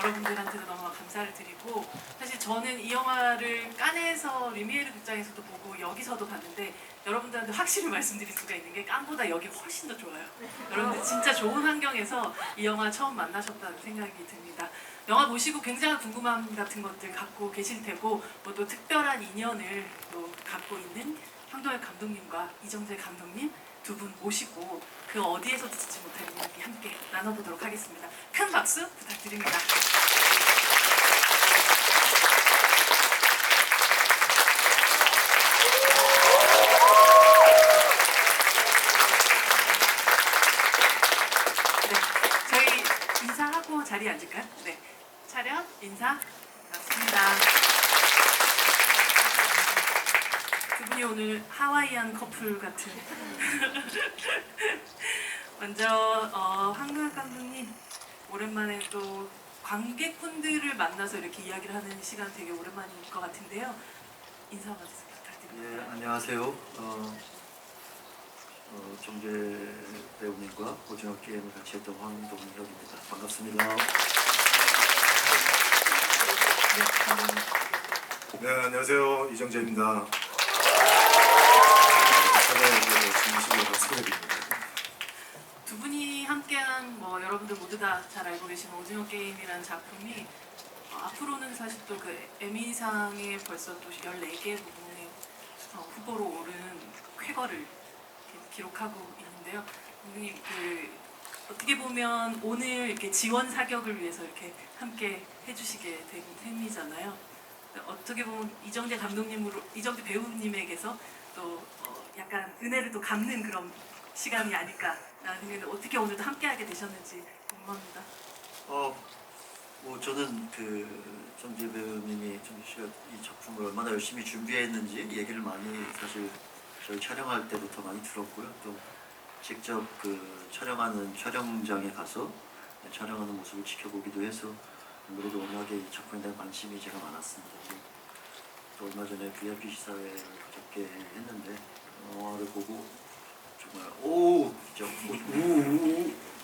여러분들한테도 너무 감사를 드리고, 사실 저는 이 영화를 깐에서 리미에르 극장에서도 보고 여기서도 봤는데 여러분들한테 확실히 말씀드릴 수가 있는 게 깐보다 여기 훨씬 더 좋아요. 여러분들 진짜 좋은 환경에서 이 영화 처음 만나셨다는 생각이 듭니다. 영화 보시고 굉장한 궁금함 같은 것들 갖고 계실 테고, 뭐 또 특별한 인연을 또 갖고 있는 황도열 감독님과 이정재 감독님 두 분 모시고 그 어디에서도 듣지 못할 이야기 함께 나눠보도록 하겠습니다. 큰 박수 부탁드립니다. 네, 저희 인사하고 자리에 앉을까요? 네, 차렷 인사. 반갑습니다. 두 분이 오늘 하와이안 커플 같은. 먼저 황도열 감독님, 오랜만에 또 관객분들을 만나서 이렇게 이야기를 하는 시간 되게 오랜만일 것 같은데요. 인사 한번 부탁드립니다. 예, 안녕하세요. 정재 배우님과 오징어 게임을 같이 했던 황동혁입니다. 반갑습니다. 네, 안녕하세요. 이정재입니다. 찾아주셔서 진심으로 감사드립니다. 두 분이 함께한 뭐 여러분들 모두 다 잘 알고 계시는 오징어 게임이라는 작품이 앞으로는 사실 또 그 에미상에 벌써 또 14개 부분의 후보로 오른 쾌거를 기록하고 있는데요. 분명히 어떻게 보면 오늘 이렇게 지원 사격을 위해서 이렇게 함께 해주시게 된 셈이잖아요. 어떻게 보면 이정재 이정재 배우님에게서 또 약간 은혜를 또 갚는 그런 시간이 아닐까라는 생각인데, 어떻게 오늘도 함께하게 되셨는지 궁금합니다. 뭐 저는 정재 배우님이 정재 씨가 이 작품을 얼마나 열심히 준비했는지 얘기를 많이 사실 저희 촬영할 때부터 많이 들었고요. 또 직접 촬영하는 촬영장에 가서 촬영하는 모습을 지켜보기도 해서 아무래도 워낙에 이 작품에 대한 관심이 제가 많았습니다. 또 얼마 전에 VIP 시사회를 그저께 했는데 영화를 보고 정말 진짜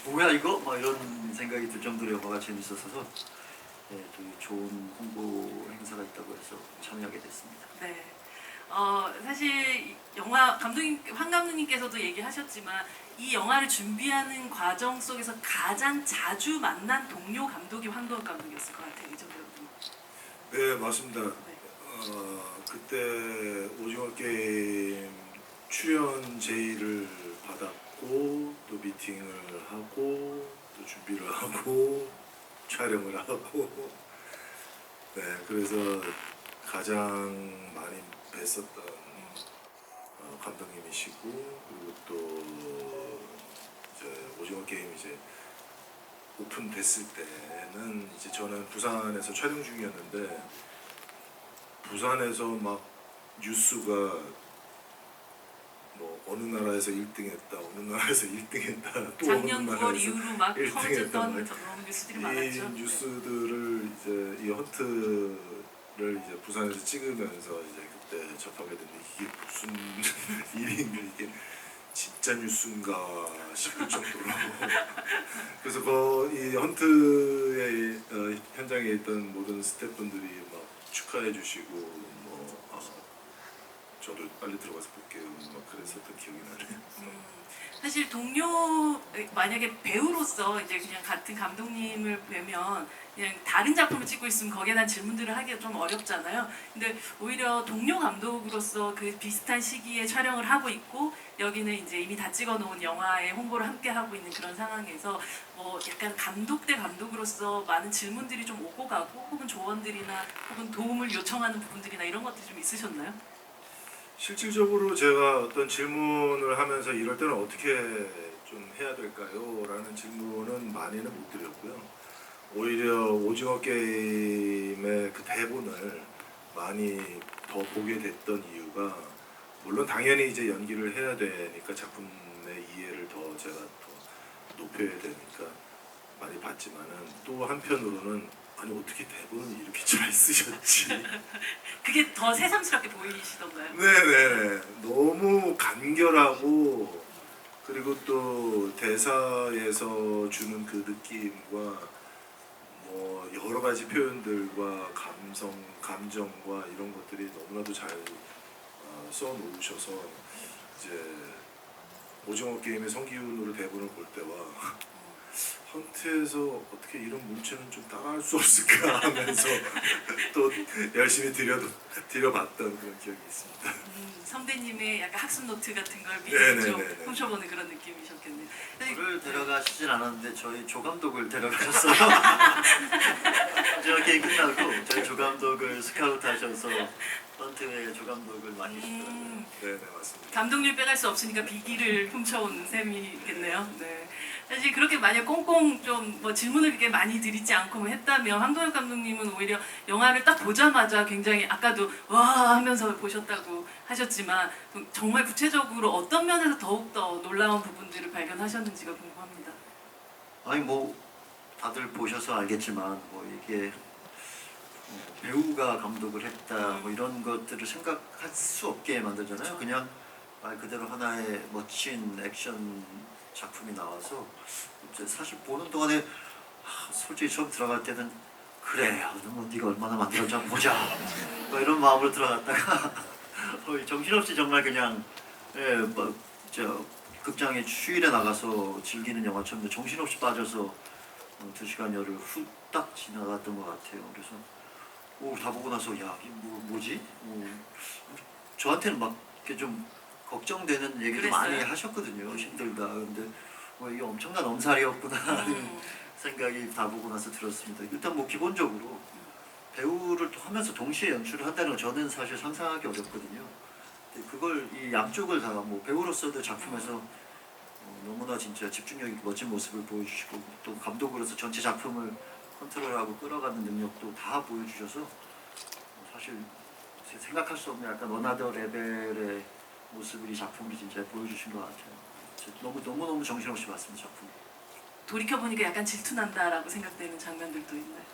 뭐야 이거? 막 이런 생각이 들 정도로 영화가 재밌었어서 되게 좋은 홍보 행사가 있다고 해서 참여하게 됐습니다. 네. 사실 영화 황 감독님께서도 얘기하셨지만 이 영화를 준비하는 과정 속에서 가장 자주 만난 동료 감독이 황도열 감독이었을 것 같아요. 이정재 감독님. 네, 맞습니다. 네. 그때 오징어 게임 출연 제의를 받았고 또 미팅을 하고 또 준비를 하고 촬영을 하고 네, 그래서 가장 많이 뵀었던 감독님이시고, 그리고 또 이제 오징어 게임 이제 오픈됐을 때는 이제 저는 부산에서 촬영 중이었는데 부산에서 막 뉴스가 뭐 어느 나라에서 1등했다, 어느 나라에서 1등했다, 또 작년 어느 9월 나라에서 이후로 막 1등 터졌던 했다, 그런 뉴스들이 이 많았죠. 뉴스들을 이제 이 헌트를 이제 부산에서 찍으면서 이제 그때 접하게 됐는데 이게 무슨 일인가, 이게 진짜 뉴스인가 싶을 정도로 그래서 이 헌트의 현장에 있던 모든 스태프분들이 막 축하해 주시고 뭐 저도 빨리 들어가서 볼게요 막 그랬었던 기억이 나네요. 사실 동료, 만약에 배우로서 이제 그냥 같은 감독님을 뵈면 그냥 다른 작품을 찍고 있으면 거기에 대한 질문들을 하기가 좀 어렵잖아요. 근데 오히려 동료 감독으로서 그 비슷한 시기에 촬영을 하고 있고 여기는 이제 이미 다 찍어놓은 영화의 홍보를 함께 하고 있는 그런 상황에서 뭐 약간 감독 대 감독으로서 많은 질문들이 좀 오고 가고, 혹은 조언들이나 혹은 도움을 요청하는 부분들이나 이런 것들이 좀 있으셨나요? 실질적으로 제가 어떤 질문을 하면서 이럴 때는 어떻게 좀 해야 될까요? 라는 질문은 많이는 못 드렸고요. 오히려 오징어 게임의 그 대본을 많이 더 보게 됐던 이유가, 물론 당연히 이제 연기를 해야 되니까 작품의 이해를 더 제가 더 높여야 되니까 많이 봤지만은, 또 한편으로는 아니 어떻게 대본을 이렇게 잘 쓰셨지? 그게 더 새삼스럽게 보이시던가요? 네네, 너무 간결하고, 그리고 또 대사에서 주는 그 느낌과 뭐 여러 여러 가지 표현들과 감정과 이런 것들이 너무나도 잘 써놓으셔서 이제 오징어 게임의 성기훈으로 대본을 볼 때와 헌트에서 어떻게 이런 문체는 좀 따라할 수 없을까 하면서 또 열심히 들여봤던 그런 기억이 있습니다. 선배님의 약간 학습 노트 같은 걸 네네네네. 미리 좀 훔쳐보는 그런 느낌이셨겠네요. 저를 데려가시진 않았는데 저희 조감독을 데려가셨어요. 오징어 게임 끝나고 저희 조감독을 스카우트하셔서 헌트의 조감독을 많이 해주더라고요. 네, 맞습니다. 감독님 빼갈 수 없으니까 비기를 훔쳐온 셈이겠네요. 네. 사실 그렇게 만약 꽁꽁 좀 뭐 질문을 그렇게 많이 드리지 않고 뭐 했다면 황동혁 감독님은 오히려 영화를 딱 보자마자 굉장히 아까도 와 하면서 보셨다고 하셨지만 정말 구체적으로 어떤 면에서 더욱더 놀라운 부분들을 발견하셨는지가 궁금합니다. 아니 뭐 다들 보셔서 알겠지만 뭐 이게 배우가 감독을 했다 뭐 이런 것들을 생각할 수 없게 만들잖아요. 그쵸. 그냥 말 그대로 하나의 멋진 액션 작품이 나와서 이제 사실 보는 동안에 솔직히 처음 들어갈 때는 그래 뭐 네가 얼마나 만들었지 한번 보자 뭐 이런 마음으로 들어갔다가 정신없이 정말 그냥 저 극장에 휴일에 나가서 즐기는 영화처럼 정신없이 빠져서 2시간여를 후딱 지나갔던 것 같아요. 그래서 다 보고 나서 야 이게 뭐지? 저한테는 막 이렇게 좀 걱정되는 얘기도 그랬어요? 많이 하셨거든요. 힘들다. 근데 이게 엄청난 엄살이었구나 하는 생각이 다 보고 나서 들었습니다. 일단 뭐 기본적으로 배우를 또 하면서 동시에 연출을 한다는 건 저는 사실 상상하기 어렵거든요. 근데 그걸 이 양쪽을 다 뭐 배우로서도 작품에서 너무나 진짜 집중력 있고 멋진 모습을 보여주시고 또 감독으로서 전체 작품을 컨트롤하고 끌어가는 능력도 다 보여주셔서 사실 생각할 수 없는 약간 어나더 레벨의 모습을 이 작품이 진짜 보여주신 것 같아요. 너무 정신없이 봤습니다 작품. 돌이켜보니까 약간 질투난다라고 생각되는 장면들도 있나요?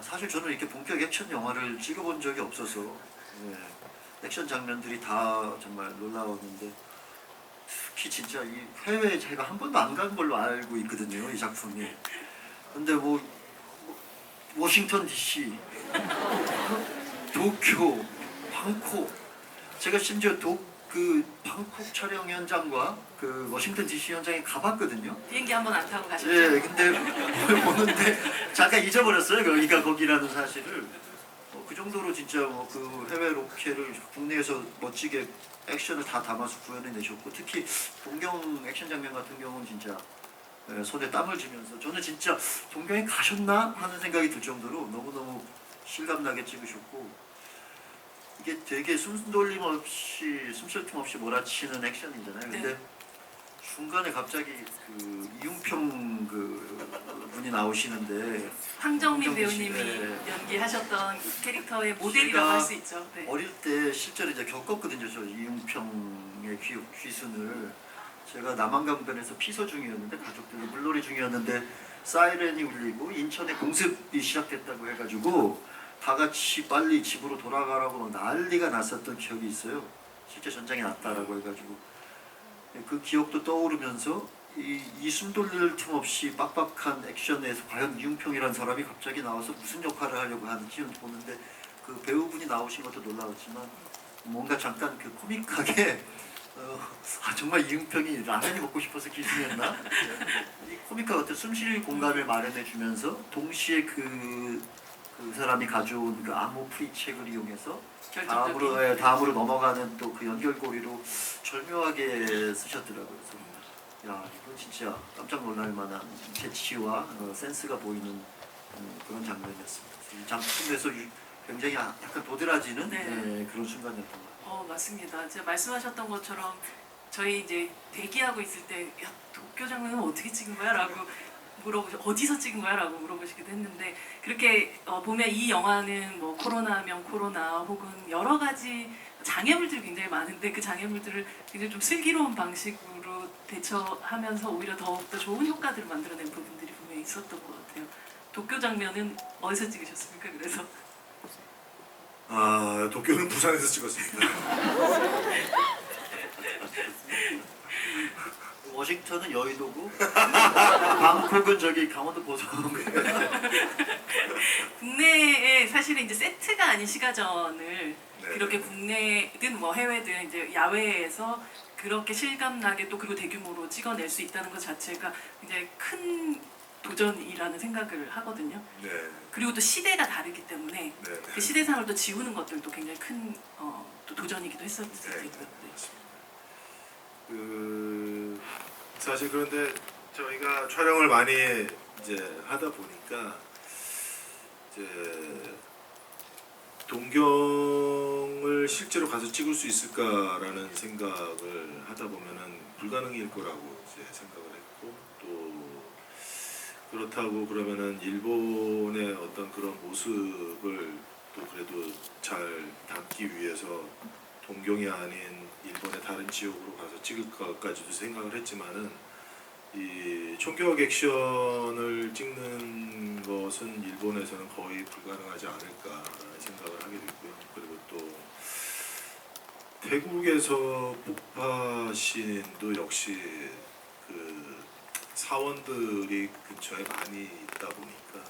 사실 저는 이렇게 본격 액션 영화를 찍어본 적이 없어서 액션 장면들이 다 정말 놀라웠는데 특히 진짜 이 해외에 제가 한 번도 안 간 걸로 알고 있거든요 이 작품이. 근데 뭐 워싱턴 DC, 도쿄, 방콕 제가 심지어 그 방콕 촬영 현장과 그 워싱턴 DC 현장에 가봤거든요. 비행기 한 번 안 타고 가셨죠? 예, 근데 보는데 잠깐 잊어버렸어요. 여기가 거기라는 사실을. 그 정도로 진짜 뭐 그 해외 로케를 국내에서 멋지게 액션을 다 담아서 구현해내셨고 특히 동경 액션 장면 같은 경우는 진짜 손에 땀을 쥐면서 저는 진짜 동경에 가셨나 하는 생각이 들 정도로 너무너무 실감나게 찍으셨고 이게 되게 숨돌림 없이 숨쉴 틈 없이 몰아치는 액션이잖아요. 근데 네. 중간에 갑자기 그 이웅평 그 분이 나오시는데 황정민 황정민 씨, 배우님이 네. 연기하셨던 캐릭터의 모델이라고 제가 할 수 있죠. 네. 어릴 때 실제로 이제 겪었거든요. 저 이웅평의 귀순을 제가 남한강변에서 피서 중이었는데 가족들이 물놀이 중이었는데 사이렌이 울리고 인천에 공습이 시작됐다고 해가지고 다 같이 빨리 집으로 돌아가라고 막 난리가 났었던 기억이 있어요. 실제 전장에 났다라고 해가지고 그 기억도 떠오르면서 이 숨 돌릴 틈 없이 빡빡한 액션에서 과연 이웅평이라는 사람이 갑자기 나와서 무슨 역할을 하려고 하는지 보는데 그 배우분이 나오신 것도 놀라웠지만 뭔가 잠깐 그 코믹하게 정말 이웅평이 라면이 먹고 싶어서 기승했나? 이 코믹과 같은 숨쉴 공간을 마련해주면서 동시에 그 사람이 가져온 그 암호 프리 책을 이용해서 결정적인. 다음으로 넘어가는 또 그 연결고리로 절묘하게 쓰셨더라고요. 그래서 야 이거 진짜 깜짝 놀랄 만한 재치와 센스가 보이는 그런 장면이었습니다. 이 작품에서 굉장히 약간 도드라지는 네. 그런 순간이었던 것 같아요. 맞습니다. 제가 말씀하셨던 것처럼 저희 이제 대기하고 있을 때 야, 도쿄 장면은 어떻게 찍은 거야? 라고 어디서 찍은 거야? 라고 물어보시기도 했는데 그렇게 보면 이 영화는 뭐 코로나면 코로나 혹은 여러 가지 장애물들이 굉장히 많은데 그 장애물들을 굉장히 좀 슬기로운 방식으로 대처하면서 오히려 더욱더 좋은 효과들을 만들어낸 부분들이 분명히 있었던 것 같아요. 도쿄 장면은 어디서 찍으셨습니까? 그래서 도쿄는 부산에서 찍었습니다. 워싱턴은 여의도고 방콕은 저기 강원도 고성. 국내 사실은 이제 세트가 아닌 시가전을 네. 그렇게 국내든 뭐 해외든 이제 야외에서 그렇게 실감나게 또 그리고 대규모로 찍어낼 수 있다는 것 자체가 굉장히 큰 도전이라는 생각을 하거든요. 네. 그리고 또 시대가 다르기 때문에 네. 그 시대상을 또 지우는 것들도 굉장히 큰 또 도전이기도 했었을 네, 테고요. 네, 맞습니다. 사실 그런데 저희가 촬영을 많이 이제 하다 보니까 이제 동경을 실제로 가서 찍을 수 있을까라는 생각을 하다 보면은 불가능일 거라고 이제 생각을 했고, 또 그렇다고 그러면은 일본의 어떤 그런 모습을 또 그래도 잘 담기 위해서 동경이 아닌 일본의 다른 지역으로 가서 찍을까까지도 생각을 했지만은, 이 총격 액션을 찍는 것은 일본에서는 거의 불가능하지 않을까라는 생각을 하게 됐고요. 그리고 또 태국에서 폭파신도 역시 그 사원들이 근처에 많이 있다 보니까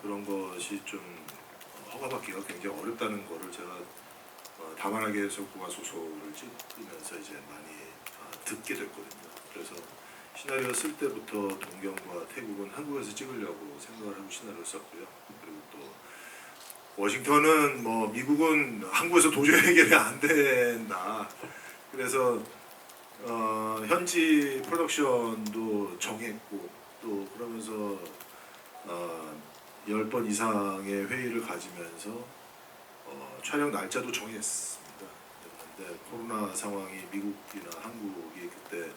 그런 것이 좀 허가받기가 굉장히 어렵다는 거를 제가 다만하게 소구와 소설을 찍으면서 이제 많이 듣게 됐거든요. 그래서 시나리오 쓸 때부터 동경과 태국은 한국에서 찍으려고 생각을 하고 시나리오 썼고요. 그리고 또 워싱턴은 뭐 미국은 한국에서 도저히 해결이 안 된다. 그래서 현지 프로덕션도 정했고, 또 그러면서 10번 이상의 회의를 가지면서 촬영 날짜도 정했습니다. 그런데 코로나 상황이 미국이나 한국이 그때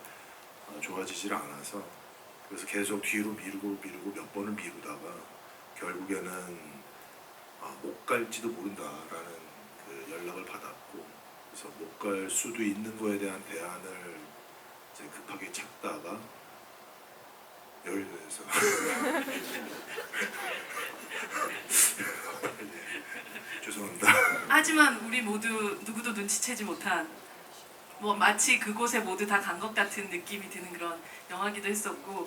좋아지질 않아서, 그래서 계속 뒤로 미루고 몇 번을 미루다가 결국에는 못 갈지도 모른다라는 그 연락을 받았고, 그래서 못 갈 수도 있는 거에 대한 대안을 이제 급하게 찾다가 여의도에서 죄송합니다. 하지만 우리 모두 누구도 눈치채지 못한 뭐 마치 그곳에 모두 다 간 것 같은 느낌이 드는 그런 영화기도 했었고,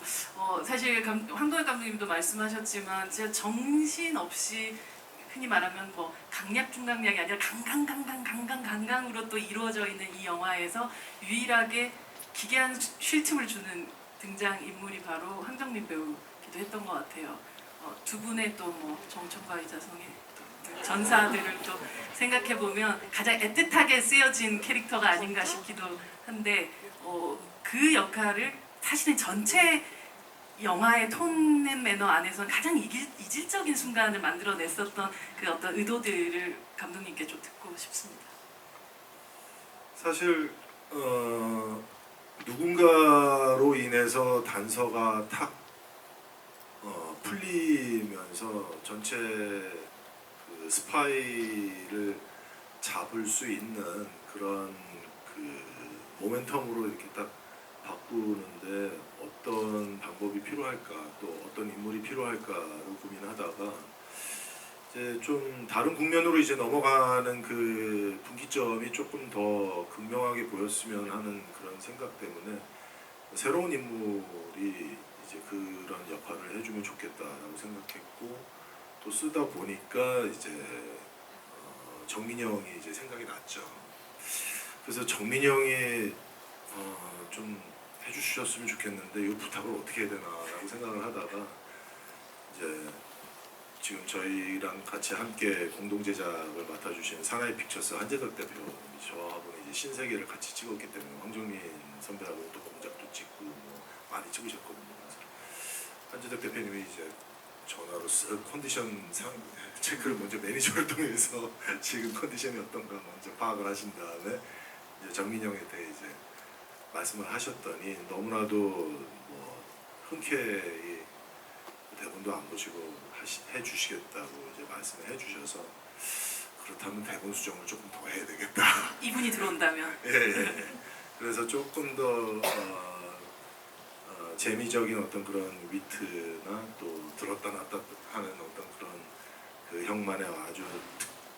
사실 황도현 감독님도 말씀하셨지만 진짜 정신 없이 흔히 말하면 뭐 강약 중강약이 아니라 강강으로 또 이루어져 있는 이 영화에서 유일하게 기괴한 쉴 틈을 주는 등장 인물이 바로 황정민 배우기도 했던 것 같아요. 두 분의 또 뭐 정청과 이자성의 전사들을 또 생각해 보면 가장 애틋하게 쓰여진 캐릭터가 아닌가 싶기도 한데, 그 역할을 사실은 전체 영화의 톤 앤 매너 안에서 가장 이질적인 순간을 만들어냈었던 그 어떤 의도들을 감독님께 좀 듣고 싶습니다. 사실 누군가로 인해서 단서가 탁 풀리면서 전체 그 스파이를 잡을 수 있는 그런 그 모멘텀으로 이렇게 딱 바꾸는데 어떤 방법이 필요할까, 또 어떤 인물이 필요할까를 고민하다가 이제 좀 다른 국면으로 이제 넘어가는 그 분기점이 조금 더 극명하게 보였으면 하는 그런 생각 때문에 새로운 인물이 이제 그런 역할을 해주면 좋겠다라고 생각했고, 또 쓰다 보니까 이제 정민이 형이 이제 생각이 났죠. 그래서 정민이 형이 좀 해주셨으면 좋겠는데 이 부탁을 어떻게 해야 되나라고 생각을 하다가 이제 지금 저희랑 같이 함께 공동 제작을 맡아주신 사나이 픽처스 한재덕 대표, 저하고는 이제 신세계를 같이 찍었기 때문에 황정민 선배하고 또 공작도 찍고 뭐 많이 찍으셨거든요. 그래서 한재덕 대표님이 이제 전화로 쓱 컨디션 체크를 먼저 매니저를 통해서 지금 컨디션이 어떤가 먼저 파악을 하신 다음에 이제 정민 형에 대해 이제 말씀을 하셨더니 너무나도 뭐 흔쾌히 대본도 안 보시고 해주시겠다고 이제 말씀을 해주셔서, 그렇다면 대본 수정을 조금 더 해야 되겠다. 이분이 들어온다면. 예. 그래서 조금 더 재미적인 어떤 그런 위트나 또 들었다 놨다 하는 어떤 그런 그 형만의 아주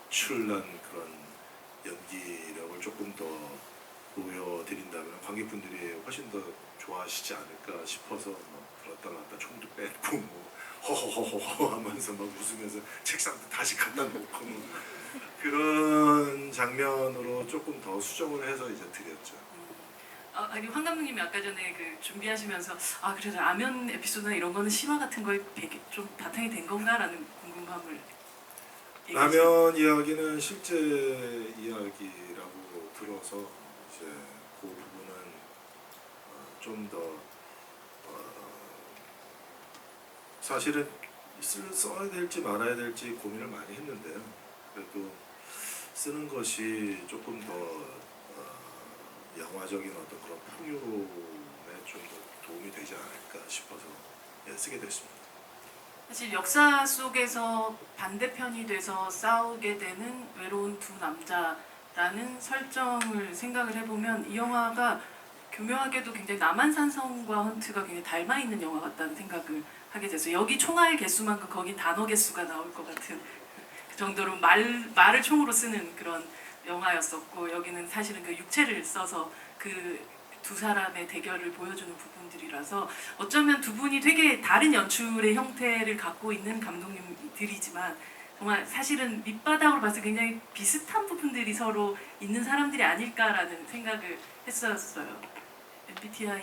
특출난 그런 연기력을 조금 더 보여드린다면 관객분들이 훨씬 더 좋아하시지 않을까 싶어서 뭐 들었다 놨다 총도 뺐고 뭐 허허허허 하면서 막 웃으면서 책상도 다시 갖다 놓고 그런 장면으로 조금 더 수정을 해서 이제 드렸죠. 아니 황 감독님이 아까 전에 그 준비하시면서 그래서 라면 에피소드나 이런 거는 실화 같은 거에 좀 바탕이 된 건가라는 궁금함을 얘기하셨어요. 라면 이야기는 실제 이야기라고 들어서 이제 그 부분은 좀 더 사실은 써야 될지 말아야 될지 고민을 많이 했는데요. 그래도 쓰는 것이 조금 더 영화적인 어떤 그런 풍요로움에 좀 더 도움이 되지 않을까 싶어서 쓰게 됐습니다. 사실 역사 속에서 반대편이 돼서 싸우게 되는 외로운 두 남자라는 설정을 생각을 해보면 이 영화가 교묘하게도 굉장히 남한산성과 헌트가 굉장히 닮아 있는 영화 같다는 생각을 하게 됐어요. 여기 총알 개수만큼 거긴 단어 개수가 나올 것 같은 그 정도로 말을 총으로 쓰는 그런 영화였었고, 여기는 사실은 그 육체를 써서 그 두 사람의 대결을 보여주는 부분들이라서 어쩌면 두 분이 되게 다른 연출의 형태를 갖고 있는 감독님들이지만 정말 사실은 밑바닥으로 봤을 때 굉장히 비슷한 부분들이 서로 있는 사람들이 아닐까라는 생각을 했었어요. MBTI나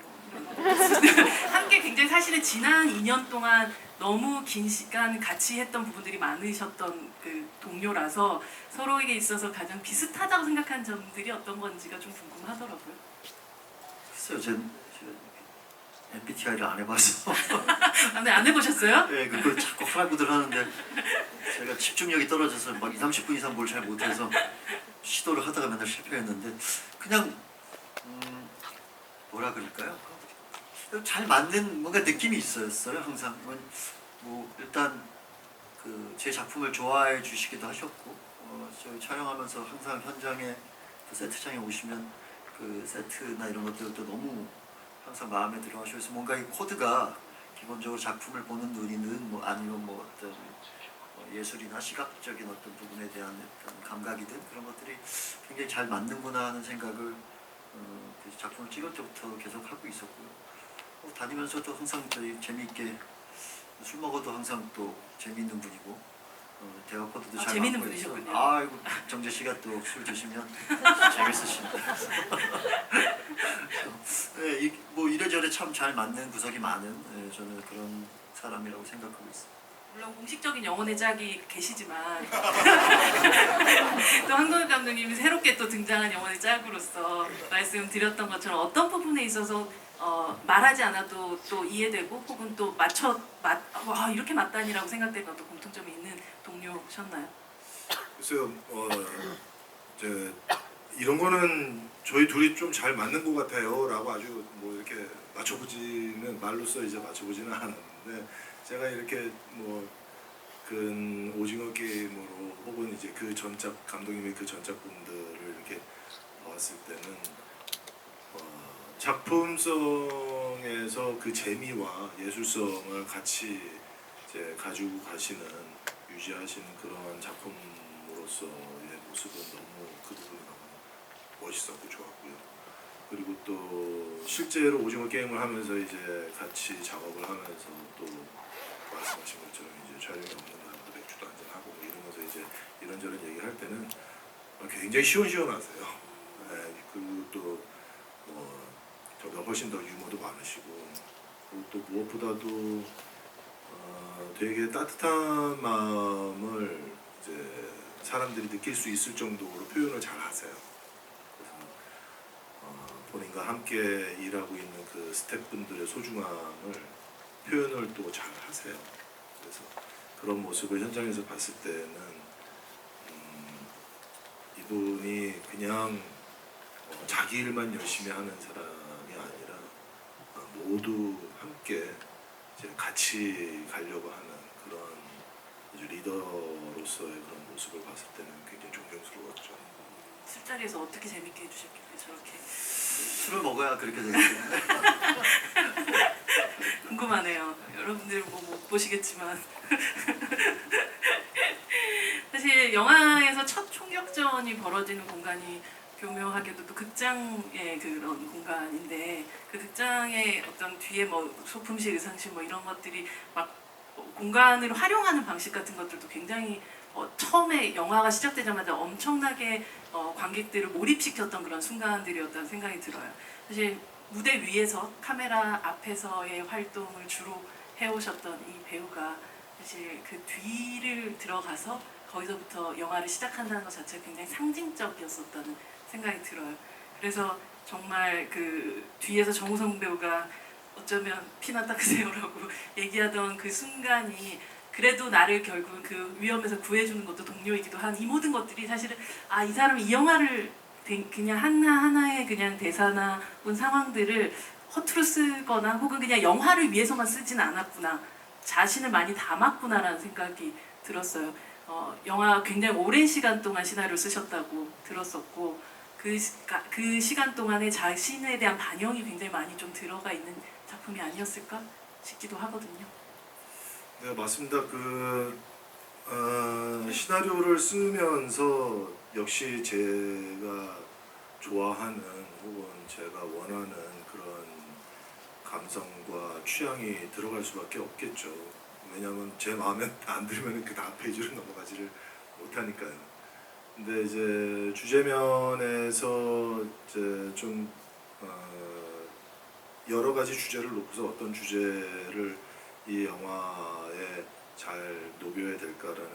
뭐 이런 거 함께 굉장히 사실은 지난 2년 동안 너무 긴 시간 같이 했던 부분들이 많으셨던 그 동료라서 서로에게 있어서 가장 비슷하다고 생각한 점들이 어떤 건지가 좀 궁금하더라고요. 글쎄요, 전 MBTI를 안 해봐서 네, 안 해보셨어요? 네, 그걸 자꾸 하라고들 하는데 제가 집중력이 떨어져서 막 2, 30분 이상 뭘 잘 못해서 시도를 하다가 맨날 실패했는데 그냥 뭐라 그럴까요? 잘 맞는 뭔가 느낌이 있었어요. 항상 뭐 일단 그 제 작품을 좋아해 주시기도 하셨고 저희 촬영하면서 항상 현장에 그 세트장에 오시면 그 세트나 이런 것들도 너무 항상 마음에 들어 하셔서 뭔가 이 코드가 기본적으로 작품을 보는 눈이든 뭐 아니면 뭐 어떤 예술이나 시각적인 어떤 부분에 대한 어떤 감각이든 그런 것들이 굉장히 잘 맞는구나 하는 생각을 그 작품을 찍을 때부터 계속 하고 있었고요. 다니면서도 항상 저희 재미있게 술 먹어도 항상 또 재미있는 분이고 대화 코드도 잘 재미있는 맞고 해서 분이셨군요. 아이고 정재 씨가 또 술 드시면 재밌으십니다. 네, 뭐 이래저래 참 잘 맞는 구석이 많은 저는 그런 사람이라고 생각하고 있습니다. 물론 공식적인 영혼의 짝이 계시지만 또 한동현 감독님이 새롭게 또 등장한 영혼의 짝으로서 말씀드렸던 것처럼 어떤 부분에 있어서 말하지 않아도 또 이해되고 혹은 또 와 이렇게 맞다니라고 생각되는 어떤 공통점이 있는 동료셨나요? 글쎄요, 이제 이런 거는 저희 둘이 좀 잘 맞는 것 같아요라고 아주 뭐 이렇게 맞춰보지는 말로써 이제 맞춰보지는 않았는데 제가 이렇게 뭐 그 오징어 게임으로 혹은 이제 그 전작 감독님의 그 전작품들을 이렇게 봤을 때는 작품성에서 그 재미와 예술성을 같이 이제 가지고 가시는 유지하시는 그런 작품으로서의 모습은 너무 그 부분이 너무 멋있었고 좋았고요. 그리고 또 실제로 오징어 게임을 하면서 이제 같이 작업을 하면서 또 말씀하신 것처럼 이제 촬영이 없는 날도 맥주도 한잔 하고 뭐 이러면서 이제 이런저런 얘기할 때는 굉장히 시원시원하세요. 네, 그리고 또 저보다 훨씬 더 유머도 많으시고 그리고 또 무엇보다도 되게 따뜻한 마음을 이제 사람들이 느낄 수 있을 정도로 표현을 잘 하세요. 그래서 본인과 함께 일하고 있는 그 스태프분들의 소중함을 표현을 또 잘 하세요. 그래서 그런 모습을 현장에서 봤을 때는 이분이 그냥 자기 일만 열심히 하는 사람이 아니라 모두 함께 이제 같이 가려고 하는 그런 아주 리더로서의 그런 모습을 봤을 때는 굉장히 존경스러웠죠. 술자리에서 어떻게 재밌게 해주셨길래 저렇게 술을 먹어야 그렇게 되거든요. 궁금하네요. 여러분들 뭐 못 보시겠지만 사실 영화에서 첫 총격전이 벌어지는 공간이 교묘하게도 또 극장의 그런 공간인데 그 극장의 어떤 뒤에 뭐 소품실, 의상실 뭐 이런 것들이 막 공간을 활용하는 방식 같은 것들도 굉장히 처음에 영화가 시작되자마자 엄청나게 관객들을 몰입시켰던 그런 순간들이었다는 생각이 들어요. 사실 무대 위에서 카메라 앞에서의 활동을 주로 해오셨던 이 배우가 사실 그 뒤를 들어가서 거기서부터 영화를 시작한다는 것 자체가 굉장히 상징적이었었다는 생각이 들어요. 그래서 정말 그 뒤에서 정우성 배우가 어쩌면 피나 닦으세요라고 얘기하던 그 순간이 그래도 나를 결국 그 위험에서 구해주는 것도 동료이기도 한 이 모든 것들이 사실은 아, 이 사람이 이 영화를 그냥 하나하나의 그냥 대사나 혹은 상황들을 허투루 쓰거나 혹은 그냥 영화를 위해서만 쓰진 않았구나, 자신을 많이 담았구나라는 생각이 들었어요. 영화 굉장히 오랜 시간 동안 시나리오 쓰셨다고 들었었고 그 시간 동안에 자신에 대한 반영이 굉장히 많이 좀 들어가 있는 작품이 아니었을까 싶기도 하거든요. 네, 맞습니다. 시나리오를 쓰면서 역시 제가 좋아하는 혹은 제가 원하는 그런 감성과 취향이 들어갈 수밖에 없겠죠. 왜냐하면 제 마음에 안 들면 그 다음 페이지로 넘어가지를 못하니까요. 근데 이제 주제면에서 이제 좀 여러 가지 주제를 놓고서 어떤 주제를 이 영화에 잘 녹여야 될까라는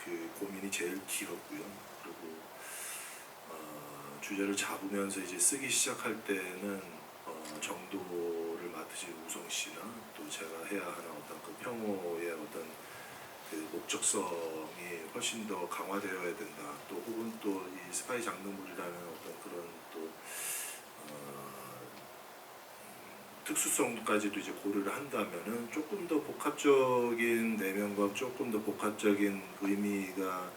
그 고민이 제일 길었고요. 그리고 주제를 잡으면서 이제 쓰기 시작할 때는 정도를 맡으신 우성 씨나 또 제가 해야 하는 어떤 그 평호의 어떤 그 목적성이 훨씬 더 강화되어야 된다. 또 혹은 또 이 스파이 장르물이라는 어떤 그런 또 특수성까지도 이제 고려를 한다면은 조금 더 복합적인 내면과 조금 더 복합적인 의미가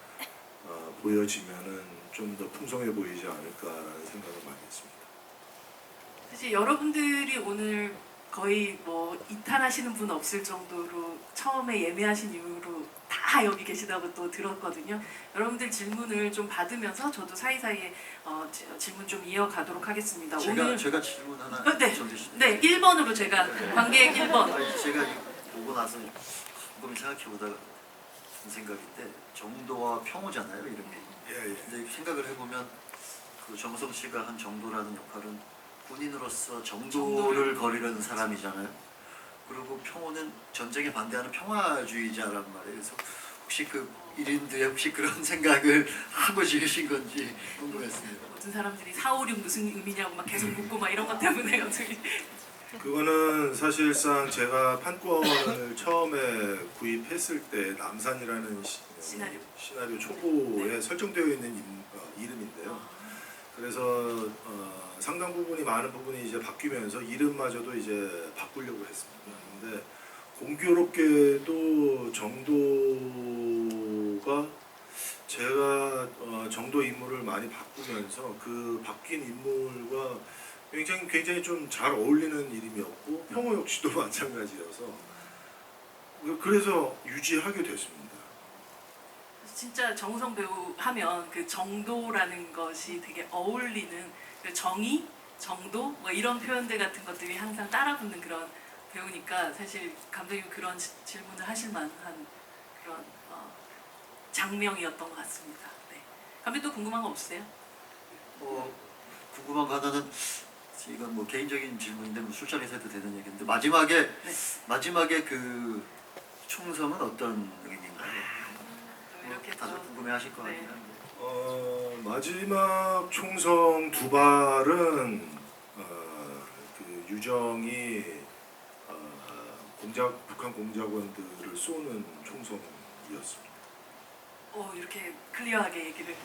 보여지면은 좀 더 풍성해 보이지 않을까라는 생각을 많이 했습니다. 사실 여러분들이 오늘 거의 뭐 이탈하시는 분 없을 정도로 처음에 예매하신 이후로 다 여기 계시다고 또 들었거든요. 여러분들 질문을 좀 받으면서 저도 사이사이에 질문 좀 이어가도록 하겠습니다. 제가 질문 하나 네, 던지시죠. 네, 1번으로 제가 관객 1번. 아니, 제가 이거 보고 나서 곰곰이 생각해보다가 든 생각인데 정도와 평호잖아요, 이름이. 예. 근데 생각을 해보면 그 정우성 씨가 한 정도라는 역할은 군인으로서 정도를 거리는 사람이잖아요. 그리고 평호는 전쟁에 반대하는 평화주의자란 말이에요. 그래서 혹시 그 1인들의 혹시 그런 생각을 하고 지으신 건지 궁금했습니다. 모든 사람들이 4, 5, 6 무슨 의미냐고 막 계속 묻고 막 이런 것 때문에 어떻게 그거는 사실상 제가 판권을 처음에 구입했을 때 남산이라는 시나리오 초보에 설정되어 있는 이름인데요. 그래서 상당 부분이 많은 부분이 이제 바뀌면서 이름마저도 이제 바꾸려고 했습니다. 근데 공교롭게도 정도가 제가 정도 인물을 많이 바꾸면서 그 바뀐 인물과 굉장히 좀 잘 어울리는 이름이었고 평호 역시도 마찬가지여서 그래서 유지하게 됐습니다. 진짜 정우성 배우 하면 그 정도라는 것이 되게 어울리는 그 정의, 정도 뭐 이런 표현들 같은 것들이 항상 따라붙는 그런 배우니까 사실 감독님 그런 질문을 하실 만한 그런 장면이었던 것 같습니다. 네. 감독님 또 궁금한 거 없으세요? 궁금한 거 하나는 이건 뭐 개인적인 질문인데 뭐 술자리에서 해도 되는 얘기인데 마지막에 그 총성은 어떤 의미인가요? 이렇게 다들 또 궁금해하실 것 네. 같아요. 마지막 총성 두 발은 그 유정이 북한 공작원들을 쏘는 총성이었습니다. 이렇게 클리어하게 얘기를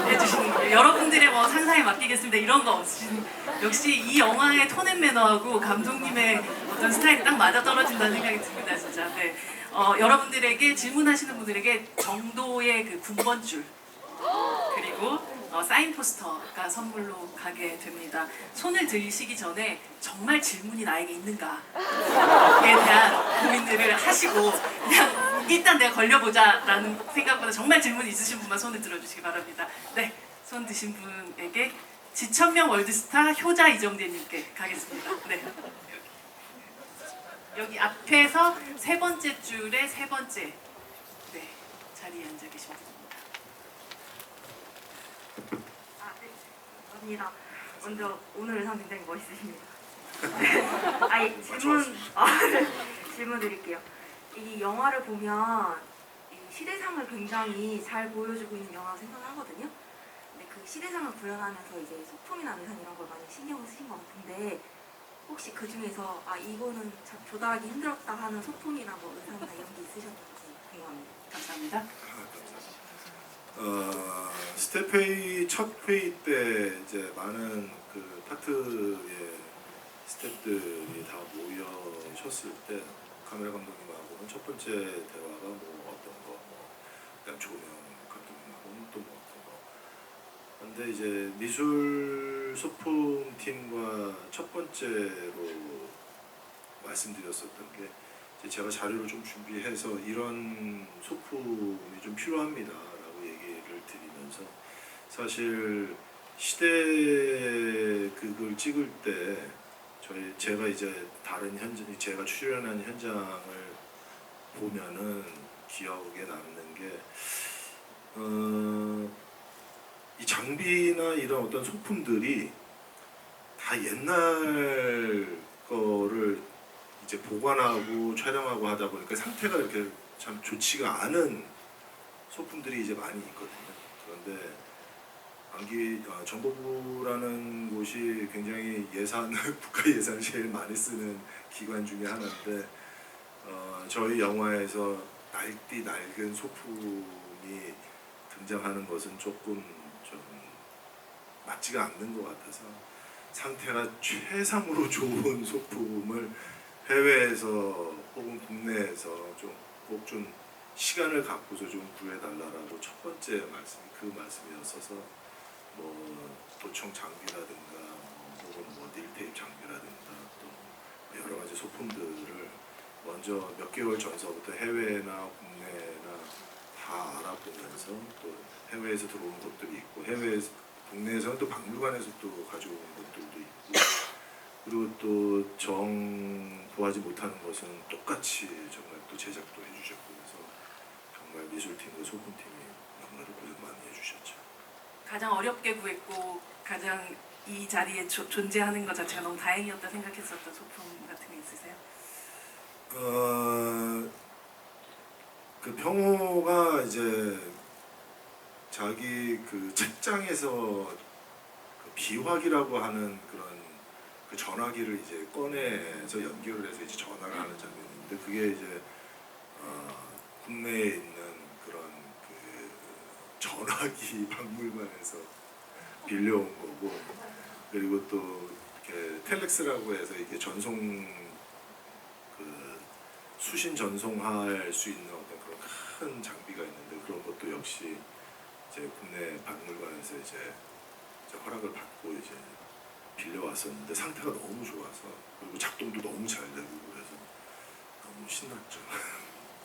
해주시는군요. 여러분들의 뭐 상상에 맡기겠습니다. 이런 거 없으신 역시 이 영화의 톤앤 매너하고 감독님의 어떤 스타일이 딱 맞아떨어진다는 생각이 듭니다. 진짜. 네. 여러분들에게 질문하시는 분들에게 정도의 그 군번줄 그리고 사인 포스터가 선물로 가게 됩니다. 손을 들시기 전에 정말 질문이 나에게 있는가에 대한 고민들을 하시고 그냥 일단 내가 걸려보자라는 생각보다 정말 질문 있으신 분만 손을 들어주시기 바랍니다. 네, 손 드신 분에게 지천명 월드스타 효자 이정재님께 가겠습니다. 네. 여기 앞에서 세 번째 줄의 세 번째 네, 자리에 앉아 계신 분입니다. 아, 네. 감사합니다. 먼저 오늘 의상 굉장히 멋있으십니다. 아니 질문 드릴게요. 이 영화를 보면 이 시대상을 굉장히 잘 보여주고 있는 영화라고 생각을 하거든요. 근데 그 시대상을 구현하면서 이제 소품이나 의상 이런 걸 많이 신경을 쓰신 것 같은데 혹시 그 중에서 아 이거는 참 조달하기 힘들었다 하는 소품이나 뭐 의상이나 이런 게 있으셨는지 궁금합니다. 감사합니다. 스텝 회의 첫 회의 때 이제 많은 그 파트의 스태프들이 다 모여셨을 때 카메라 감독님하고는 첫 번째 대화가 뭐 어떤 거, 뭐 그다음 조명 감독님하고는 또 뭐 어떤 거. 근데 이제 미술 소품 팀과 첫 번째로 말씀드렸었던 게 이제 제가 자료를 좀 준비해서 이런 소품이 좀 필요합니다라고 얘기를 드리면서 사실 시대 그걸 찍을 때 제가 이제 다른 현장 제가 출연한 현장을 보면은 기억에 남는 게 이 장비나 이런 어떤 소품들이 다 옛날 거를 이제 보관하고 촬영하고 하다 보니까 상태가 이렇게 참 좋지가 않은 소품들이 이제 많이 있거든요. 그런데 정보부라는 곳이 굉장히 국가 예산을 제일 많이 쓰는 기관 중에 하나인데 저희 영화에서 날띠 낡은 소품이 등장하는 것은 조금 좀 맞지가 않는 것 같아서 상태가 최상으로 좋은 소품을 해외에서 혹은 국내에서 꼭 좀 시간을 갖고서 좀 구해달라라고 첫 번째 그 말씀이었어서 뭐 도청 장비라든가 혹은 뭐 닐테이프 장비라든가 또 여러 가지 소품들을 먼저 몇 개월 전서부터 해외나 국내나 다 알아보면서 또 해외에서 들어온 것들이 있고 국내에서는 또 박물관에서 또 가져온 것들도 있고 그리고 또 구하지 못하는 것은 똑같이 정말 또 제작도 해주셨고 그래서 정말 미술팀과 소품팀이 정말 고생 많이 해주셨죠. 가장 어렵게 구했고 가장 이 자리에 존재하는 것 자체가 너무 다행이었다 생각했었던 소품 같은 게 있으세요? 그 평호가 이제 자기 그 책장에서 그 비화기라고 하는 그런 그 전화기를 이제 꺼내서 연결을 해서 이제 전화를 하는 장면인데 그게 이제 국내에 있는 그런 그 전화기 박물관에서 빌려온 거고 그리고 또 이렇게 텔렉스라고 해서 이게 수신 전송할 수 있는 어떤 그런 큰 장비가 있는데 그런 것도 역시 이제 국내 박물관에서 이제 허락을 받고 이제 빌려왔었는데 상태가 너무 좋아서 그리고 작동도 너무 잘 되고 그래서 너무 신났죠.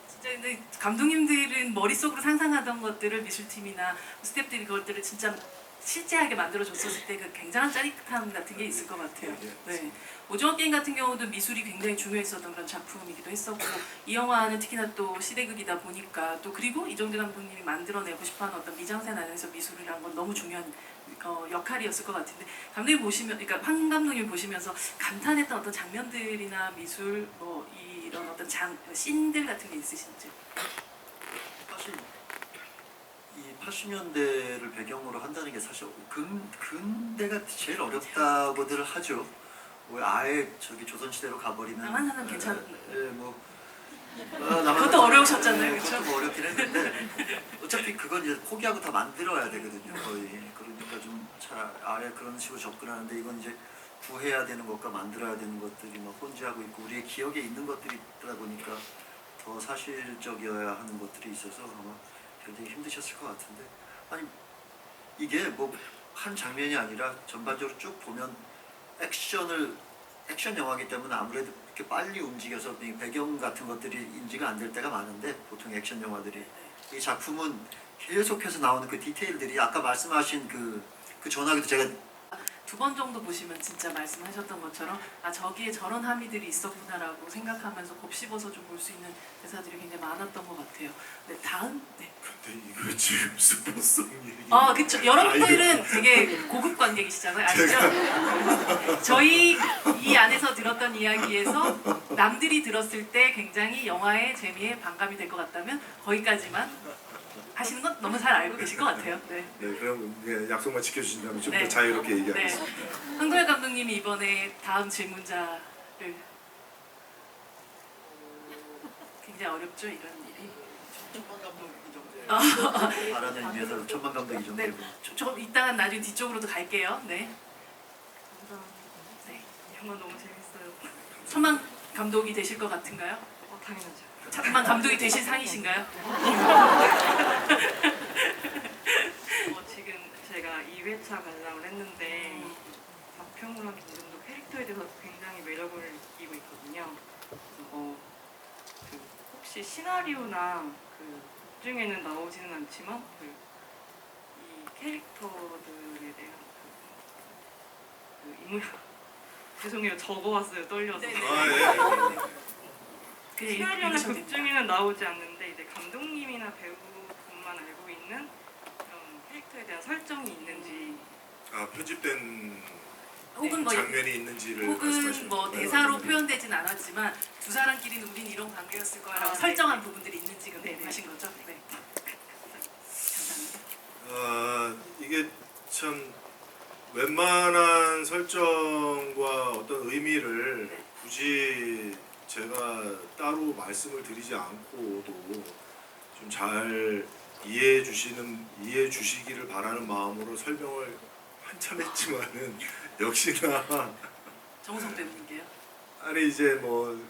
진짜 근데 감독님들은 머릿속으로 상상하던 것들을 미술팀이나 스태프들이 그것들을 진짜 실제하게 만들어줬었을 때 그 굉장한 짜릿함 같은 게 있을 것 같아요. 네. 오징어 게임 같은 경우도 미술이 굉장히 중요했었던 그런 작품이기도 했었고 이 영화는 특히나 또 시대극이다 보니까 또 그리고 이정재 감독님이 만들어내고 싶어하는 어떤 미장센 안에서 미술이라는 건 너무 중요한 역할이었을 것 같은데 감독님 보시면, 그러니까 황 감독님 보시면서 감탄했던 어떤 장면들이나 미술 뭐 이런 어떤 씬들 같은 게 있으신지? 사실 이 80년대를 배경으로 한다는 게 사실 근대가 제일 어렵다고들 하죠. 왜 아예 저기 조선시대로 가버리면 남한산은 괜찮은 뭐 그것도 어려우셨잖아요, 그쵸? 그것도 뭐 어렵긴 했는데 어차피 그건 이제 포기하고 다 만들어야 되거든요, 거의. 그러니까 좀 아예 그런 식으로 접근하는데 이건 이제 구해야 되는 것과 만들어야 되는 것들이 막 혼재하고 있고 우리의 기억에 있는 것들이 있다 보니까 더 사실적이어야 하는 것들이 있어서 아마 굉장히 힘드셨을 것 같은데 아니 이게 뭐 한 장면이 아니라 전반적으로 쭉 보면 액션 영화이기 때문에 아무래도 이렇게 빨리 움직여서 배경 같은 것들이 인지가 안 될 때가 많은데 보통 액션 영화들이 이 작품은 계속해서 나오는 그 디테일들이 아까 말씀하신 그 전화기도 제가 두 번 정도 보시면 진짜 말씀하셨던 것처럼 아 저기에 저런 함의들이 있었구나라고 생각하면서 곱씹어서 좀 볼 수 있는 대사들이 굉장히 많았던 것 같아요. 네, 다음 네. 근데 이거 지금 스포성 얘기. 아 그쵸. 여러분들은 되게 고급 관객이시잖아요. 아시죠? 저희 이 안에서 들었던 이야기에서 남들이 들었을 때 굉장히 영화의 재미에 반감이 될 것 같다면 거기까지만 하시는 건 너무 잘 알고 계실 것 같아요. 네. 네, 그럼 네, 약속만 지켜주신다면 좀 더 네. 자유롭게 네. 얘기하겠습니다. 황도열 감독님이 이번에 다음 질문자를 굉장히 어렵죠 이런 일이. 천만 감독이 정도 바라는 의미에서 천만 감독이 정도. 네. 저 이따가 나중에 뒤쪽으로도 갈게요. 네. 감사합니다. 네. 영화 너무 재밌어요. 천만 감독이 되실 것 같은가요? 당연하죠. 천만 감독이 되실 상이신가요? 지금 제가 2회차 관람을 했는데 박평우랑 김정도 캐릭터에 대해서 굉장히 매력을 느끼고 있거든요. 그래서 그 혹시 시나리오나 극 중에는 나오지는 않지만 이 캐릭터들에 대한 그 인물 죄송해요 적어왔어요 떨려서. 네네. 아, 예. 그냥 시나리오나 읽으셔도 극 됩니다. 중에는 나오지 않는데 이제 감독님이나 배우분만 알고 있는 그런 캐릭터에 대한 설정이 있는지. 아, 편집된 혹은 뭐 장면이 있는지를 혹은 말씀하시는 뭐 건가요? 대사로 아니면- 표현되진 않았지만 두 사람끼리는 우린 이런 관계였을 거야라고 아, 설정한 네. 부분들이 있는지 네, 네. 궁금하신 거죠? 네. 감사합니다. 이게 참 웬만한 설정과 어떤 의미를 네. 굳이 제가 따로 말씀을 드리지 않고도 좀 잘 이해해 주시기를 바라는 마음으로 설명을 한참 했지만은 역시나 정우성 배우님께요. 아니 이제 뭐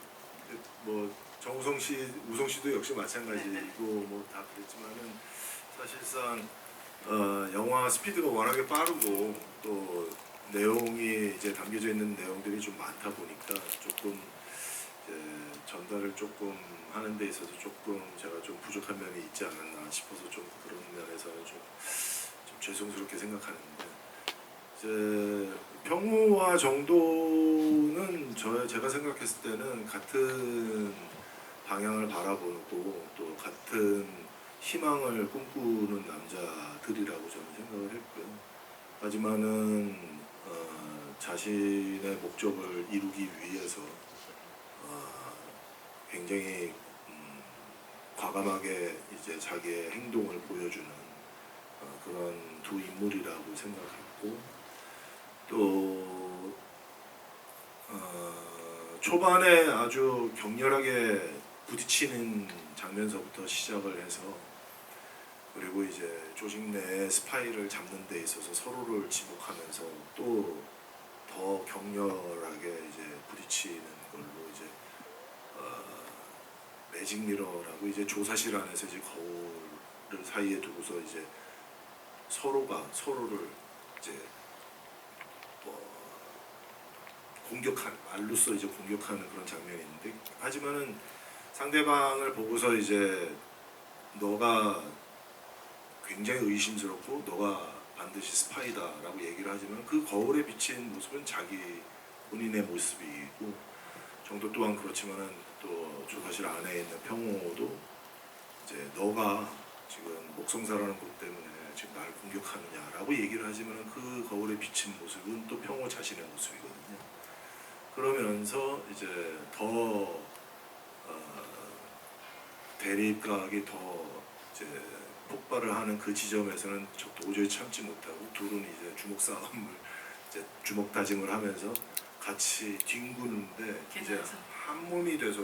정우성 씨, 우성 씨도 역시 마찬가지고 뭐 다 그랬지만은 사실상 영화 스피드가 워낙에 빠르고 또 내용이 이제 담겨져 있는 내용들이 좀 많다 보니까 조금 이제 전달을 조금 하는 데 있어서 조금 제가 좀 부족한 면이 있지 않았나 싶어서 좀 그런 면에서는 좀 죄송스럽게 생각하는데 이제 평우와 정도는 제가 생각했을 때는 같은 방향을 바라보고 또 같은 희망을 꿈꾸는 남자들이라고 저는 생각을 했고요. 하지만은 자신의 목적을 이루기 위해서 굉장히 과감하게 이제 자기의 행동을 보여주는 그런 두 인물이라고 생각했고 또 초반에 아주 격렬하게 부딪히는 장면서부터 시작을 해서 그리고 이제 조직 내 스파이를 잡는 데 있어서 서로를 지목하면서 또 더 격렬하게 이제 부딪히는 걸로 이제 매직 미러라고 이제 조사실 안에서 이제 거울을 사이에 두고서 이제 서로가 서로를 이제 공격하는 말로써 이제 공격하는 그런 장면이 있는데 하지만은 상대방을 보고서 이제 너가 굉장히 의심스럽고 너가 반드시 스파이다라고 얘기를 하지만 그 거울에 비친 모습은 자기 본인의 모습이고 정도 또한 그렇지만은 또 조사실 안에 있는 평호도 이제 너가 지금 목성사라는 것 때문에 지금 나를 공격하느냐라고 얘기를 하지만은 그 거울에 비친 모습은 또 평호 자신의 모습이거든요. 그러면서 이제 더 대립각이 더 이제 폭발을 하는 그 지점에서는 저 도저히 참지 못하고 둘은 이제 주먹 싸움을 이제 주먹 다짐을 하면서 같이 뒹구는데 이제 계속해서. 한 몸이 돼서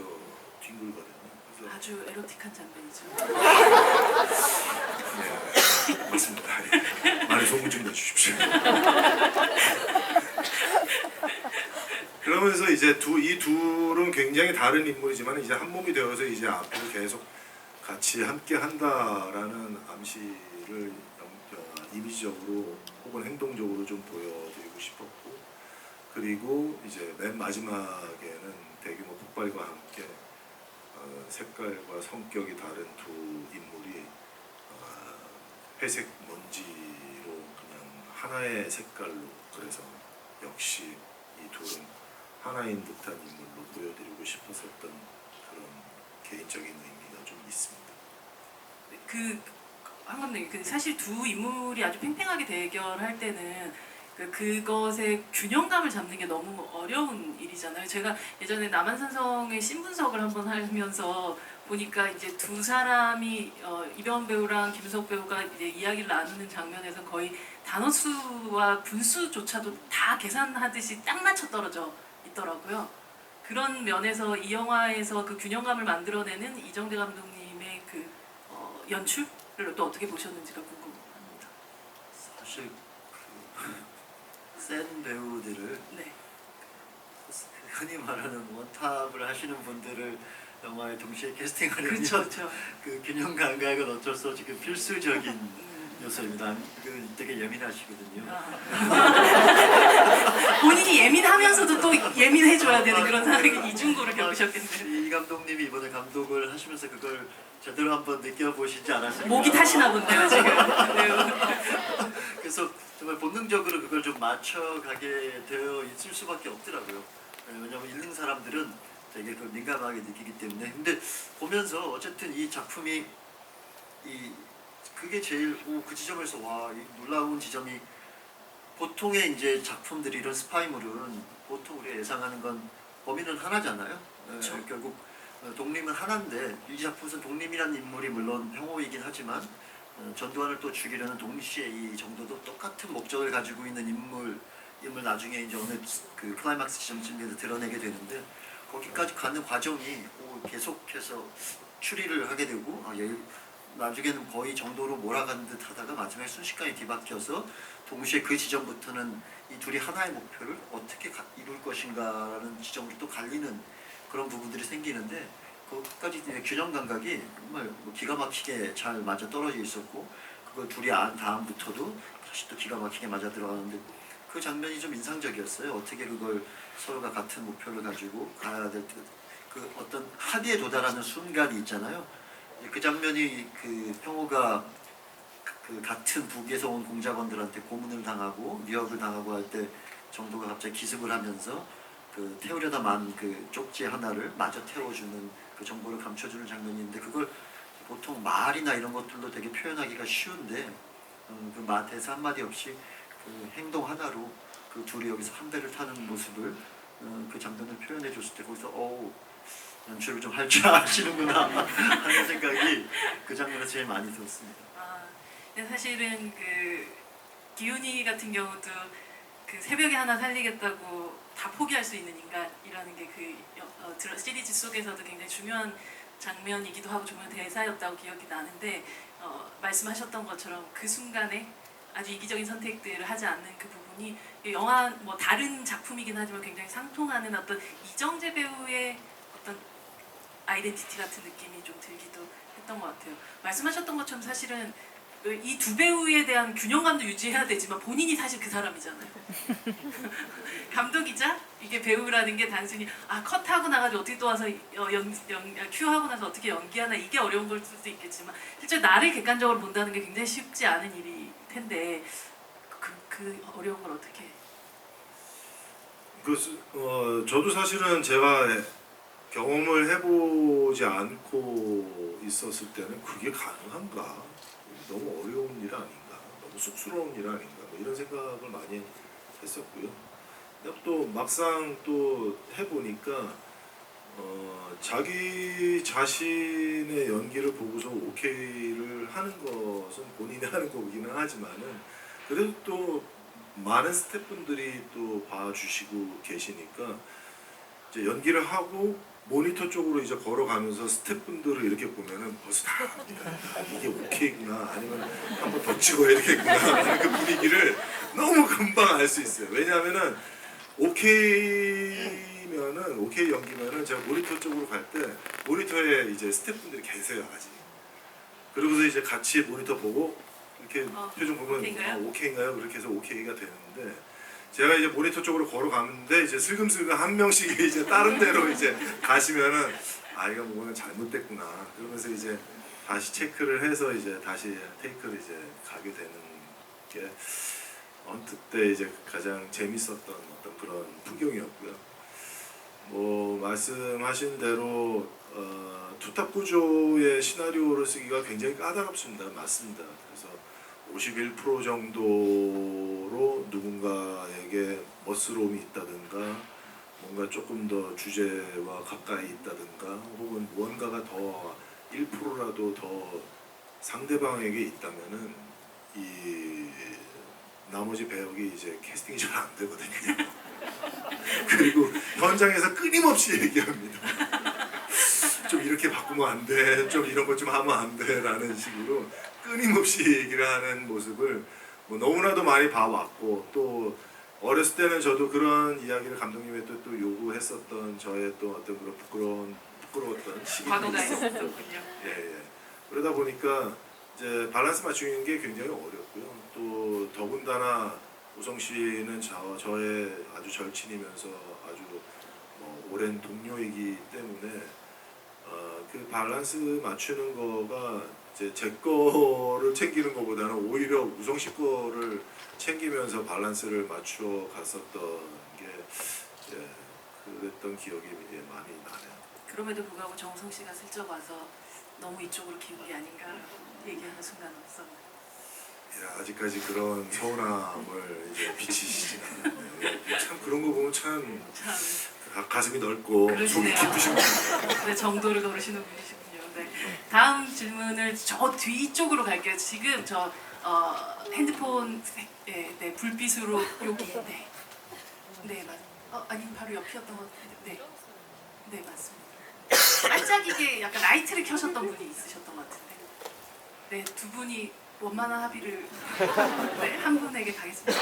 뒹굴거든요. 그래서 아주 에로틱한 장면이죠. 네, 맞습니다. 예. 많이 소문 좀 내주십시오. 그러면서 이제 이 둘은 굉장히 다른 인물이지만 이제 한 몸이 되어서 이제 앞으로 계속 같이 함께 한다라는 암시를 이미지적으로 혹은 행동적으로 좀 보여드리고 싶었고 그리고 이제 맨 마지막에는 대규모 폭발과 함께 색깔과 성격이 다른 두 인물이 회색 먼지로 그냥 하나의 색깔로 그래서 역시 이 둘은 하나인 듯한 인물로 보여드리고 싶었었던 그런 개인적인 의미가 좀 있습니다. 한 감독님, 사실 두 인물이 아주 팽팽하게 대결할 때는 그것의 균형감을 잡는 게 너무 어려운 일이잖아요. 제가 예전에 남한산성의 신분석을 한번 하면서 보니까 이제 두 사람이 이병헌 배우랑 김석 배우가 이제 이야기를 나누는 장면에서 거의 단어 수와 분수조차도 다 계산하듯이 딱 맞춰 떨어져 있더라고요. 그런 면에서 이 영화에서 그 균형감을 만들어내는 이정재 감독님의 연출을 또 어떻게 보셨는지가 궁금합니다. 사실 센 배우들을 네. 흔히 말하는 원탑을 하시는 분들을 영화에 동시에 캐스팅하려면 그렇죠, 그렇죠. 그 균형 감각은 어쩔 수 없이 그 필수적인 요소입니다. 되게 예민하시거든요. 본인이 예민하면서도 또 예민해줘야 되는 그런 상황이 이중고를 겪으셨겠네요. 이 감독님이 이번에 감독을 하시면서 그걸 제대로 한번 느껴보시지 않았습니까? 목이 타시나 본데요 지금. 네. 그래서 정말 본능적으로 그걸 좀 맞춰가게 되어 있을 수밖에 없더라고요. 왜냐하면 읽는 사람들은 되게 그걸 민감하게 느끼기 때문에. 근데 보면서 어쨌든 이 작품이 그게 제일 그 지점에서 이 놀라운 지점이, 보통의 이제 작품들이 이런 스파이물은 보통 우리가 예상하는 건 범인은 하나잖아요. 그렇죠. 결국 독림은 하나인데 이 작품에서 독림이라는 인물이 물론 형호이긴 하지만 전두환을 또 죽이려는 동시에 이 정도도 똑같은 목적을 가지고 있는 인물 나중에 이제 어느 그 클라이막스 지점쯤에서 드러내게 되는데, 거기까지 가는 과정이 계속해서 추리를 하게 되고 나중에는 거의 정도로 몰아가는 듯 하다가 마지막에 순식간에 뒤바뀌어서 동시에 그 지점부터는 이 둘이 하나의 목표를 어떻게 이룰 것인가라는 지점으로 또 갈리는 그런 부분들이 생기는데, 그것까지 균형 감각이 정말 기가 막히게 잘 맞아 떨어져 있었고, 그걸 둘이 안 다음부터도 다시 또 기가 막히게 맞아 들어가는데, 그 장면이 좀 인상적이었어요. 어떻게 그걸 서로가 같은 목표를 가지고 가야 될 그 어떤 합의에 도달하는 순간이 있잖아요. 그 장면이 평호가 같은 북에서 온 공작원들한테 고문을 당하고 미역을 당하고 할 때 정도가 갑자기 기습을 하면서 태우려다 만 쪽지 하나를 마저 태워주는 그 정보를 감춰주는 장면인데, 그걸 보통 말이나 이런 것들로 되게 표현하기가 쉬운데 대사 한마디 없이 행동 하나로 둘이 여기서 한 배를 타는 모습을 그 장면을 표현해 줬을 때 거기서 연출을 좀 할 줄 아시는구나 하는 생각이 그 장면에서 제일 많이 들었습니다. 근데 사실은 기훈이 같은 경우도 새벽에 하나 살리겠다고 다 포기할 수 있는 인간이라는 게 시리즈 속에서도 굉장히 중요한 장면이기도 하고 중요한 대사였다고 기억이 나는데, 말씀하셨던 것처럼 그 순간에 아주 이기적인 선택들을 하지 않는 그 부분이 영화 다른 작품이긴 하지만 굉장히 상통하는 어떤 이정재 배우의 어떤 아이덴티티 같은 느낌이 좀 들기도 했던 것 같아요. 말씀하셨던 것처럼 사실은 이 두 배우에 대한 균형감도 유지해야 되지만 본인이 사실 그 사람이잖아요. 감독이자 이게 배우라는 게 단순히 컷하고 나가지고 어떻게 또 와서 큐하고 나서 어떻게 연기하나, 이게 어려운 걸 수도 있겠지만 실제 나를 객관적으로 본다는 게 굉장히 쉽지 않은 일일 텐데 그 어려운 걸 어떻게? 저도 사실은 제가 경험을 해보지 않고 있었을 때는 그게 가능한가? 너무 어려운 일 아닌가? 너무 쑥스러운 일 아닌가? 이런 생각을 많이 했었고요. 근데 또 막상 또 해보니까 자기 자신의 연기를 보고서 오케이를 하는 것은 본인이 하는 거기는 하지만은, 그래도 또 많은 스태프분들이 또 봐주시고 계시니까 이제 연기를 하고 모니터 쪽으로 이제 걸어가면서 스태프분들을 이렇게 보면은 벌써 다 압니다. 이게 오케이구나, 아니면 한 번 더 찍어야 되겠구나 하는 그 분위기를 너무 금방 알 수 있어요. 왜냐하면은 오케이 연기면은 제가 모니터 쪽으로 갈 때 모니터에 이제 스태프분들이 계세요 아직. 그러고서 이제 같이 모니터 보고 이렇게 표정 보면 오케이인가요? 그렇게 해서 오케이가 되는데, 제가 이제 모니터 쪽으로 걸어가는데 이제 슬금슬금 한 명씩 이제 다른 데로 이제 가시면은 이거 뭐는 잘못됐구나. 그러면서 이제 다시 체크를 해서 이제 다시 테이크를 이제 가게 되는 게 헌트 때 이제 가장 재밌었던 어떤 그런 풍경이었고요. 뭐 말씀하신 대로 투탑 구조의 시나리오를 쓰기가 굉장히 까다롭습니다. 맞습니다. 그래서 51% 정도로 누군가에게 멋스러움이 있다든가 뭔가 조금 더 주제와 가까이 있다든가 혹은 무언가가 더 1%라도 더 상대방에게 있다면은 이 나머지 배역이 이제 캐스팅이 잘 안 되거든요. 그리고 현장에서 끊임없이 얘기합니다. 좀 이렇게 바꾸면 안 돼, 좀 이런 것 좀 하면 안 돼라는 식으로 끊임없이 얘기를 하는 모습을 뭐 너무나도 많이 봐왔고 또 어렸을 때는 저도 그런 이야기를 감독님의 또 요구했었던 저의 또 어떤 그런 부끄러웠던 시기가 과거가 있었고 있었군요. 예. 그러다 보니까 이제 밸런스 맞추는 게 굉장히 어렵고요. 또 더군다나 우성 씨는 저의 아주 절친이면서 아주 오랜 동료이기 때문에 그 밸런스 맞추는 거가 이제 제 거를 챙기는 것보다는 오히려 우성 씨 거를 챙기면서 밸런스를 맞추어 갔었던 게 그랬던 기억이 많이 나네요. 그럼에도 불구하고 정우성 씨가 슬쩍 와서 너무 이쪽으로 기운 게 아닌가 얘기하는 순간 없었나요? 예, 아직까지 그런 서운함을 이제 비치시진 않는데 참 그런 거 보면 참 참 가슴이 넓고 속이 그러시네요. 깊으신 분이에요. 네, 정도를 걸으시는 분이시군요. 네. 다음 질문을 저 뒤쪽으로 갈게요. 지금 저 핸드폰 네, 불빛으로 여기 네 맞. 아니 바로 옆이었던 것 같은데 네 맞습니다. 반짝이게 약간 라이트를 켜셨던 분이 있으셨던 것 같은데 네 두 분이 원만한 합의를 네, 한 분에게 가겠습니다.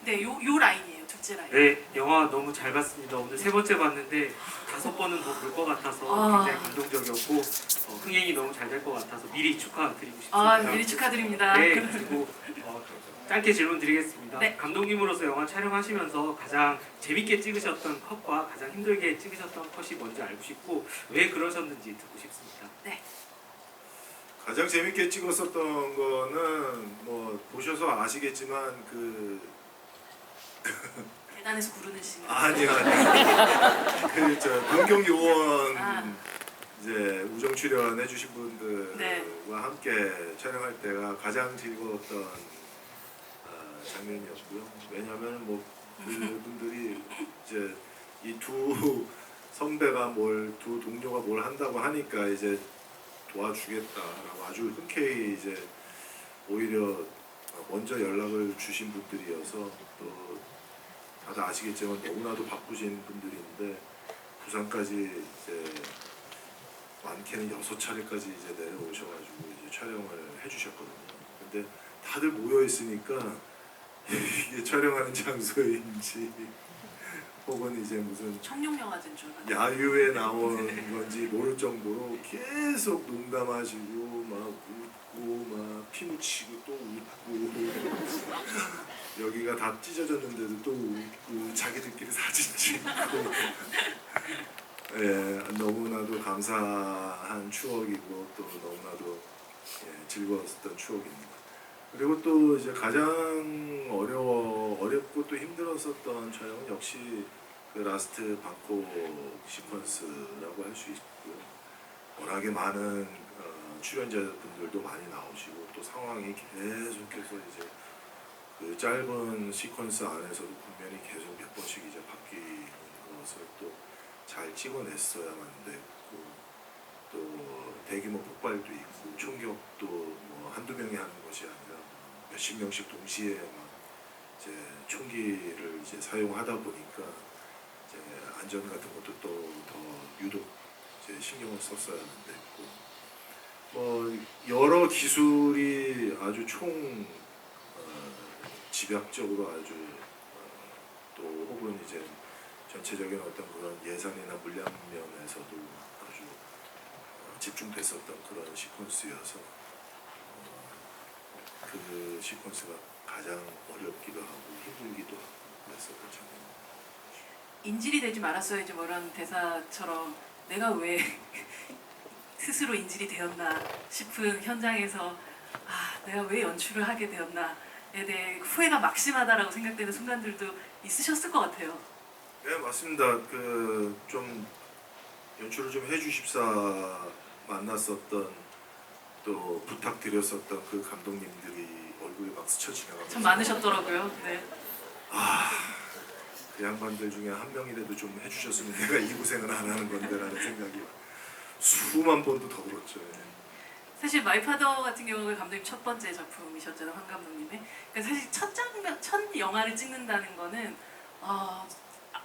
네, 요 라인이에요. 둘째 라인. 네, 영화 너무 잘 봤습니다. 오늘 세 번째 봤는데 5번은 더 볼 것 같아서 굉장히 감동적이었고 흥행이 너무 잘 될 것 같아서 미리 축하드리고 싶습니다. 미리 축하드립니다. 네, 그리고 짧게 질문 드리겠습니다. 네. 감독님으로서 영화 촬영하시면서 가장 재밌게 찍으셨던 컷과 가장 힘들게 찍으셨던 컷이 뭔지 알고 싶고 왜 그러셨는지 듣고 싶습니다. 네. 가장 재밌게 찍었었던 거는 뭐 보셔서 아시겠지만 그 계단에서 구르는 씬. 아니요. 그저 변경 요원 이제 우정 출연해 주신 분들과 네. 함께 촬영할 때가 가장 즐거웠던 장면이었고요. 왜냐하면 뭐 그분들이 이제 이 두 선배가 두 동료가 뭘 한다고 하니까 이제 도와주겠다라고 아주 흔쾌히 이제 오히려 먼저 연락을 주신 분들이어서 또 다들 아시겠지만 너무나도 바쁘신 분들인데 부산까지 이제 많게는 6차례까지 이제 내려오셔가지고 이제 촬영을 해주셨거든요. 근데 다들 모여 있으니까 이게 촬영하는 장소인지 혹은 이제 무슨 청룡영화제인 줄 알았는데. 야유에 나온 건지 모를 정도로 계속 농담하시고 막 웃고 막 피묻히고 또 웃고 여기가 다 찢어졌는데도 또 웃고 자기들끼리 사진 찍고 예, 너무나도 감사한 추억이고 또 너무나도 즐거웠던 추억입니다. 그리고 또 이제 가장 어렵고 또 힘들었었던 촬영은 역시 그 라스트 방콕 시퀀스라고 할 수 있고요. 워낙에 많은 출연자분들도 많이 나오시고 또 상황이 계속해서 이제 그 짧은 시퀀스 안에서도 국면이 계속 몇 번씩 이제 바뀌는 것을 또 잘 찍어냈어야만 됐고 또 대규모 폭발도 있고 총격도 뭐 한두 명이 하는 것이 아니라 몇십 명씩 동시에 막 이제 총기를 이제 사용하다 보니까 이제 안전 같은 것도 또 더 유독 이제 신경을 썼어야만 됐고 뭐 여러 기술이 아주 집약적으로 아주 또 혹은 이제 전체적인 어떤 그런 예산이나 물량 면에서도 아주 집중됐었던 그런 시퀀스여서 그 시퀀스가 가장 어렵기도 하고 힘들기도 하고 그랬었던 장면입니다. 인질이 되지 말았어야지 뭐 이런 대사처럼 내가 왜 스스로 인질이 되었나 싶은 현장에서 내가 왜 연출을 하게 되었나 대해 후회가 막심하다라고 생각되는 순간들도 있으셨을 것 같아요. 네, 맞습니다. 그 좀 연출을 좀 해주십사 만났었던 또 부탁드렸었던 그 감독님들이 얼굴에 막 스쳐 지나가면서 참 많으셨더라고요. 네. 그 양반들 중에 한 명이라도 좀 해주셨으면 내가 이 고생은 안 하는 건데라는 생각이 수만 번도 더 들었죠. 예. 사실 마이파더 같은 경우가 감독님 첫 번째 작품이셨잖아요, 황 감독님의. 그러니까 사실 첫 영화를 찍는다는 거는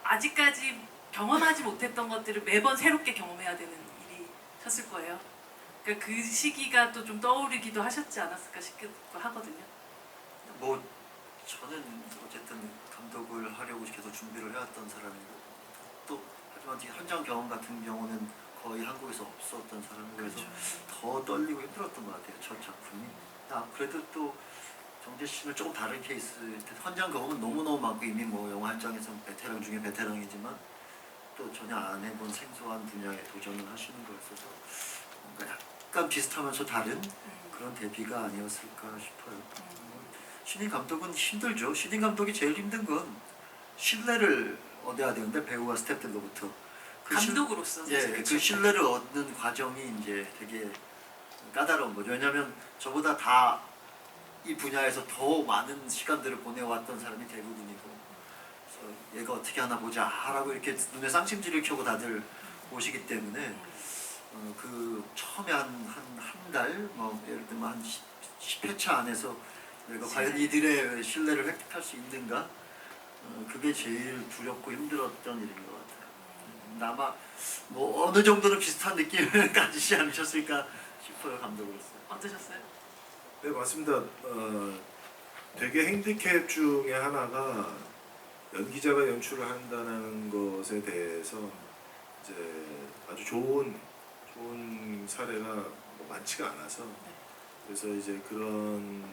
아직까지 경험하지 못했던 것들을 매번 새롭게 경험해야 되는 일이셨을 거예요. 그러니까 그 시기가 또 좀 떠오르기도 하셨지 않았을까 싶기도 하거든요. 뭐 저는 어쨌든 감독을 하려고 계속 준비를 해왔던 사람이고 또 하지만 현장 경험 같은 경우는 거의 한국에서 없었던 사람이고 그래서 더 떨리고 힘들었던 것 같아요. 첫 작품이. 그래도 또 정재 씨는 조금 다른 케이스. 현장 경험은 너무너무 많고 이미 뭐 영화 현장에서 베테랑 중에 베테랑이지만 또 전혀 안 해본 생소한 분야에 도전을 하시는 거였어서 뭔가 약간 비슷하면서 다른 그런 데뷔가 아니었을까 싶어요. 신인 감독은 힘들죠. 신인 감독이 제일 힘든 건 신뢰를 얻어야 되는데 배우와 스태프들로부터 감독으로서 사실 그 신뢰를 얻는 과정이 이제 되게 까다로운 거죠. 왜냐하면 저보다 다 이 분야에서 더 많은 시간들을 보내왔던 사람이 대부분이고, 그래서 얘가 어떻게 하나 보자 하라고 이렇게 눈에 쌍심지를 켜고 다들 오시기 때문에 그 처음에 한 달, 뭐 예를 들면 한 10회차 안에서 내가 과연 이들의 신뢰를 획득할 수 있는가? 그게 제일 두렵고 힘들었던 일인 것 같아요. 아마 뭐 어느 정도는 비슷한 느낌을 가지지 않으셨을까 싶어요, 감독으로서. 어떠셨어요? 네, 맞습니다. 되게 핸디캡 중에 하나가 연기자가 연출을 한다는 것에 대해서 이제 아주 좋은 사례가 뭐 많지가 않아서 그래서 이제 그런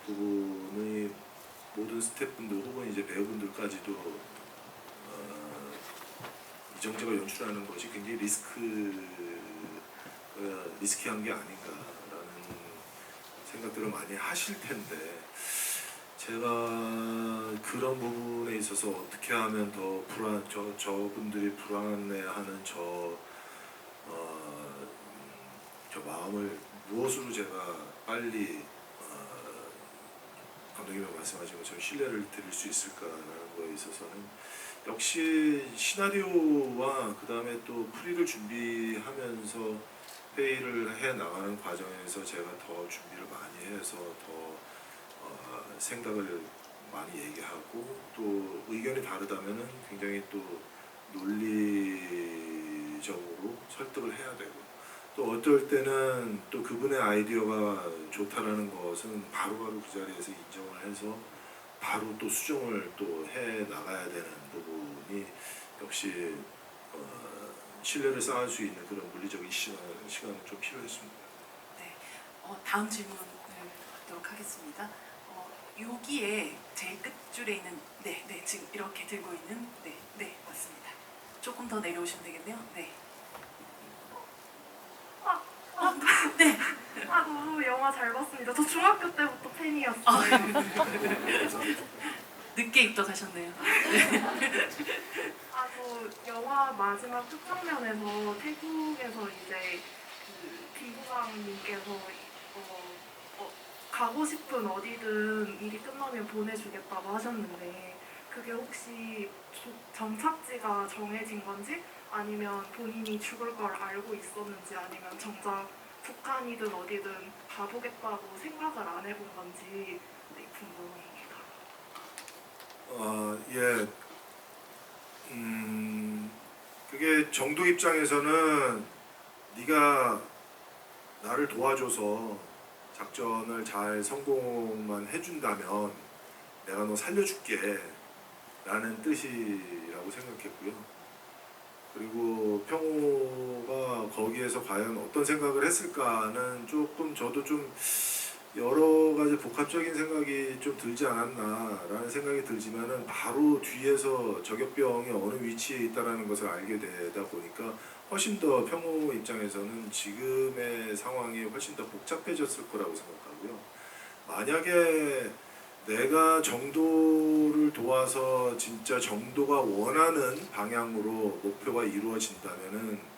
부분이 모든 스태프분들 혹은 이제 배우분들까지도 이정재가 연출하는 것이 굉장히 리스키한 게 아닌가라는 생각들을 많이 하실 텐데 제가 그런 부분에 있어서 어떻게 하면 더 저분들이 불안해하는 저 마음을 무엇으로 제가 빨리 감독님이 말씀하신 것처럼 신뢰를 드릴 수 있을까라는 거에 있어서는 역시 시나리오와 그 다음에 또 프리를 준비하면서 회의를 해 나가는 과정에서 제가 더 준비를 많이 해서 더 생각을 많이 얘기하고 또 의견이 다르다면은 굉장히 또 논리적으로 설득을 해야 되고 또 어떨 때는 또 그분의 아이디어가 좋다라는 것은 바로바로 그 자리에서 인정을 해서 바로 또 수정을 또 해 나가야 되는 부분이 역시 신뢰를 쌓을 수 있는 그런 물리적인 시간은 좀 필요했습니다. 네. 다음 질문을 받도록 하겠습니다. 여기에 제일 끝줄에 있는 네 지금 이렇게 들고 있는 네 맞습니다. 조금 더 내려오시면 되겠네요. 네. 네. 너무 영화 잘 봤습니다. 저 중학교 때부터 팬이었어요. 늦게 입덕하셨네요. 저 영화 마지막 끝장면에서 태국에서 이제 그 비구장님께서 가고 싶은 어디든 일이 끝나면 보내주겠다고 하셨는데 그게 혹시 정착지가 정해진 건지 아니면 본인이 죽을 걸 알고 있었는지 아니면 정작 북한이든 어디든 가보겠다고 생각을 안 해본 건지 궁금합니다. 예. 그게 정도 입장에서는 네가 나를 도와줘서 작전을 잘 성공만 해준다면 내가 너 살려줄게 라는 뜻이라고 생각했고요. 그리고 평호가 거기에서 과연 어떤 생각을 했을까는 조금 저도 좀 여러 가지 복합적인 생각이 좀 들지 않았나라는 생각이 들지만은 바로 뒤에서 저격병이 어느 위치에 있다라는 것을 알게 되다 보니까 훨씬 더 평호 입장에서는 지금의 상황이 훨씬 더 복잡해졌을 거라고 생각하고요. 만약에 내가 정도를 도와서 진짜 정도가 원하는 방향으로 목표가 이루어진다면은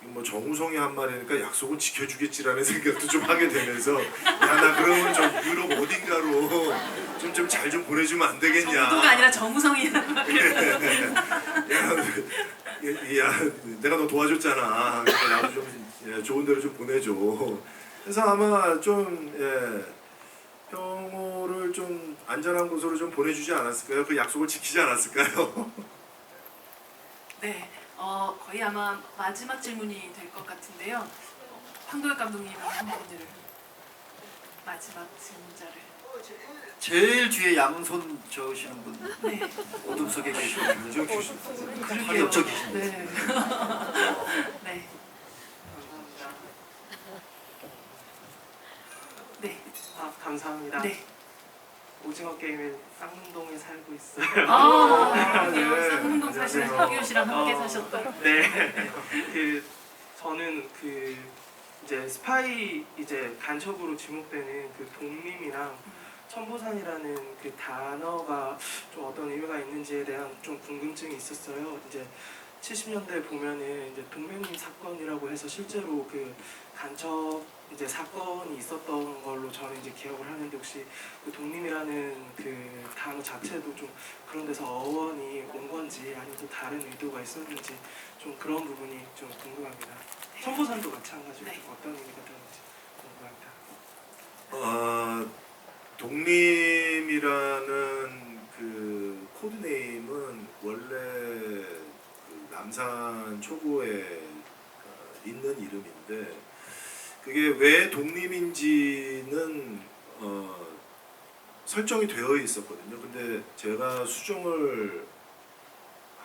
뭐 정우성이 한 말이니까 약속은 지켜주겠지라는 생각도 좀 하게 되면서 야 나 그러면 저 유럽 어딘가로 좀 잘 좀 보내주면 안 되겠냐. 정도가 아니라 정우성이란 말이에요. 야, 내가 너 도와줬잖아. 그러니까 나도 좀 좋은 데로 좀 보내줘. 그래서 아마 좀 평호를 좀 안전한 곳으로 좀 보내주지 않았을까요? 그 약속을 지키지 않았을까요? 네, 거의 아마 마지막 질문이 될 것 같은데요. 황도혁 감독님이 오늘 마지막 질문자를. 제일 뒤에 양손 저으시는 분 네, 어둠 속에 계시는 분 저 귀신. 바로 옆저 계시는 네. 네. 감사합니다. 네. 감사합니다. 네. 오징어 게임에 쌍문동에 살고 있어요. 안녕하세요. 네. 쌍문동 사시는 황기호 씨랑 함께 어. 사셨던. 네. 저는 이제 스파이 이제 간첩으로 지목되는 그 독림이랑 천보산이라는 그 단어가 좀 어떤 의미가 있는지에 대한 좀 궁금증이 있었어요. 이제 70년대 보면은 이제 동명님 사건이라고 해서 실제로 그 간첩 이제 사건이 있었던 걸로 저는 이제 기억을 하는데 혹시 그 독림이라는 그 단어 자체도 좀 그런 데서 어원이 온 건지 아니면 또 다른 의도가 있었는지 좀 그런 부분이 좀 궁금합니다. 천보산도 마찬가지로 네. 어떤 의미가 되는지 궁금합니다. 독림이라는 그 코드네임은 원래 그 남산 초고에 있는 이름인데 그게 왜 독림인지는 설정이 되어 있었거든요. 근데 제가 수정을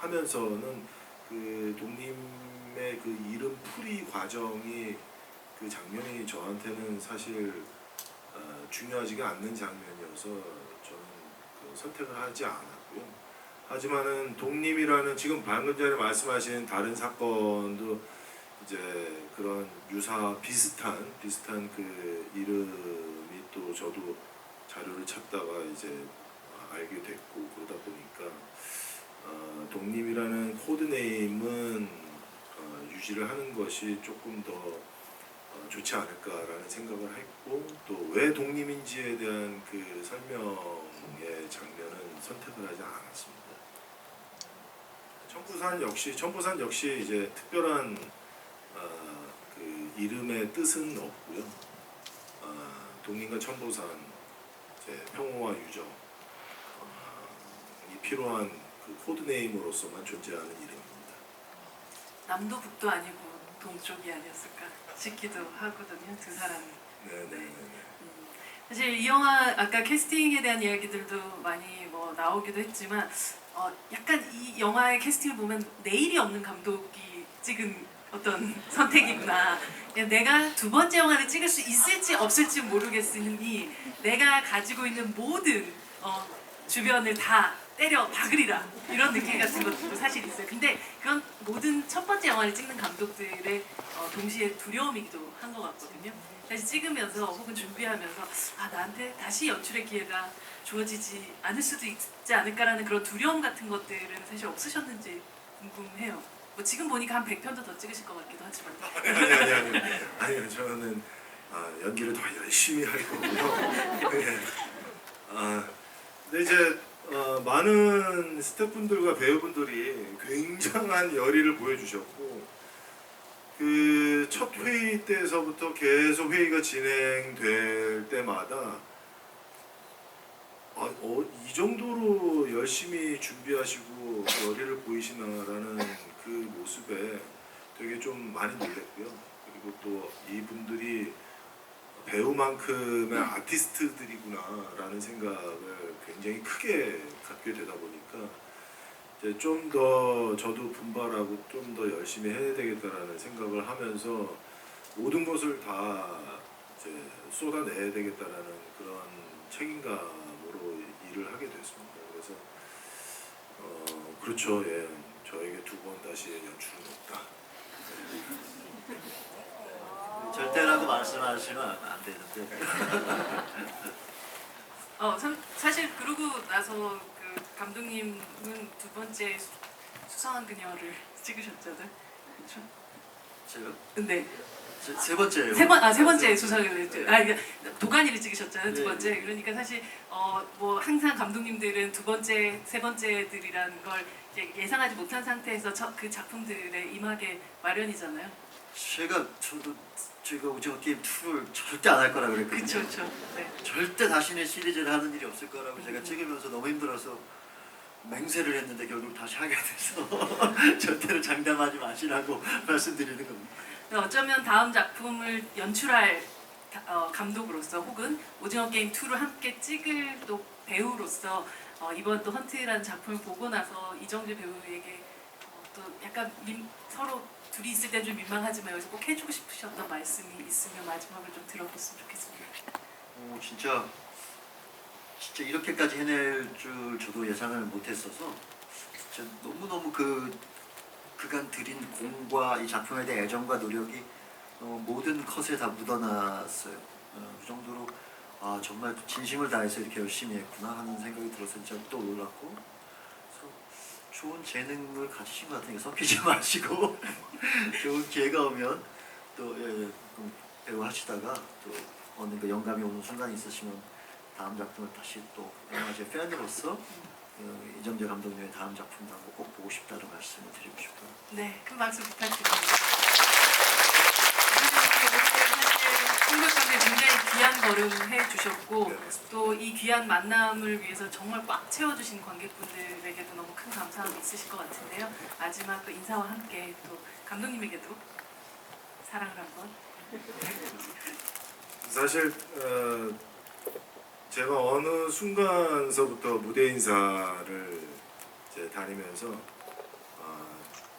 하면서는 그 독림의 그 이름 풀이 과정이 그 장면이 저한테는 사실 중요하지가 않는 장면이어서 저는 그 선택을 하지 않았고요. 하지만은 독림이라는 지금 방금 전에 말씀하신 다른 사건도 이제 그런 비슷한 그 이름이 또 저도 자료를 찾다가 이제 알게 됐고 그러다 보니까 독림이라는 코드네임은 유지를 하는 것이 조금 더 좋지 않을까라는 생각을 했고 또 왜 독림인지에 대한 그 설명의 장면은 선택을 하지 않았습니다. 천보산 역시 이제 특별한 그 이름의 뜻은 없고요. 독림과 천보산, 이제 평호와 유정 이 필요한 그 코드네임으로서만 존재하는 이름입니다. 남도 북도 아니고 동쪽이 아니었을까 싶기도 하거든요. 두 사람이. 네네네. 사실 이 영화 아까 캐스팅에 대한 이야기들도 많이 뭐 나오기도 했지만 약간 이 영화의 캐스팅을 보면 내일이 없는 감독이 찍은 어떤 선택이구나. 그냥 내가 두 번째 영화를 찍을 수 있을지 없을지 모르겠으니 내가 가지고 있는 모든 주변을 다 때려 박으리라 이런 느낌 같은 것도 사실 있어요. 근데 그건 모든 첫 번째 영화를 찍는 감독들의 동시에 두려움이기도 한 것 같거든요. 다시 찍으면서 혹은 준비하면서 나한테 다시 연출의 기회가 주어지지 않을 수도 있지 않을까라는 그런 두려움 같은 것들은 사실 없으셨는지 궁금해요. 뭐 지금 보니까 한 100편도 더 찍으실 것 같기도 하지만. 아니요 저는 연기를 더 열심히 할 거고요. 네. 근데 이제 많은 스태프분들과 배우분들이 굉장한 열의를 보여주셨고 그 첫 회의 때서부터 계속 회의가 진행될 때마다 이 정도로 열심히 준비하시고 열의를 보이시나라는 그 모습에 되게 좀 많이 놀랐고요. 그리고 또 이분들이 배우만큼의 아티스트들이구나라는 생각을 굉장히 크게 갖게 되다 보니까 이제 좀 더 저도 분발하고 좀 더 열심히 해야 되겠다라는 생각을 하면서 모든 것을 다 이제 쏟아내야 되겠다라는 그런 책임감으로 일을 하게 됐습니다. 그래서 그렇죠, 예, 저에게 두 번 다시 연출은 없다. 절대라도 말씀하시면 안 되는데 사실 그러고 나서 그 감독님은 두 번째 수상한 그녀를 찍으셨잖아요. 그렇죠? 제가 네. 세 번째예요. 세 번째 수상을 했죠. 도가니를 찍으셨잖아요. 두 네. 번째. 그러니까 사실 뭐 항상 감독님들은 두 번째, 세 번째들이라는 걸 이제 예상하지 못한 상태에서 그 작품들에 임하게 마련이잖아요. 제가 오징어 게임 2를 절대 안 할 거라 그랬거든요. 그렇죠, 그렇죠. 네. 절대 다시는 시리즈를 하는 일이 없을 거라고 제가 찍으면서 너무 힘들어서 맹세를 했는데 결국 다시 하게 돼서 절대로 장담하지 마시라고 말씀드리는 겁니다. 어쩌면 다음 작품을 연출할 감독으로서 혹은 오징어 게임 2를 함께 찍을 또 배우로서 이번 또 헌트라는 작품을 보고 나서 이정재 배우에게 또 약간 서로 둘이 있을 때 좀 민망하지만 여기서 꼭 해주고 싶으셨던 말씀이 있으면 마지막으로 좀 들어봤으면 좋겠습니다. 진짜 이렇게까지 해낼 줄 저도 예상을 못했어서 진짜 너무너무 그간 들인 공과 이 작품에 대한 애정과 노력이 모든 컷에 다 묻어났어요. 그 정도로 정말 진심을 다해서 이렇게 열심히 했구나 하는 생각이 들어서 진짜 또 놀랐고, 그래서 좋은 재능을 가지신 것 같으니까 섞이지 마시고 좋은 기회가 오면 또 배우 하시다가 또 어느 그 영감이 오는 순간이 있으시면 다음 작품을 다시 또 영화제 팬으로서 이정재 감독님의 다음 작품도 한번 꼭 보고 싶다는 말씀을 드리고 싶어요. 네, 큰 박수 부탁드립니다. 홍백감독님 굉장히 귀한 걸음 해주셨고 네, 맞습니다. 또 이 귀한 만남을 위해서 정말 꽉 채워주신 관객분들에게도 너무 큰 감사함이 있으실 것 같은데요. 마지막 또 인사와 함께 또 감독님에게도 사랑을 한번. 사실 제가 어느 순간서부터 무대 인사를 이제 다니면서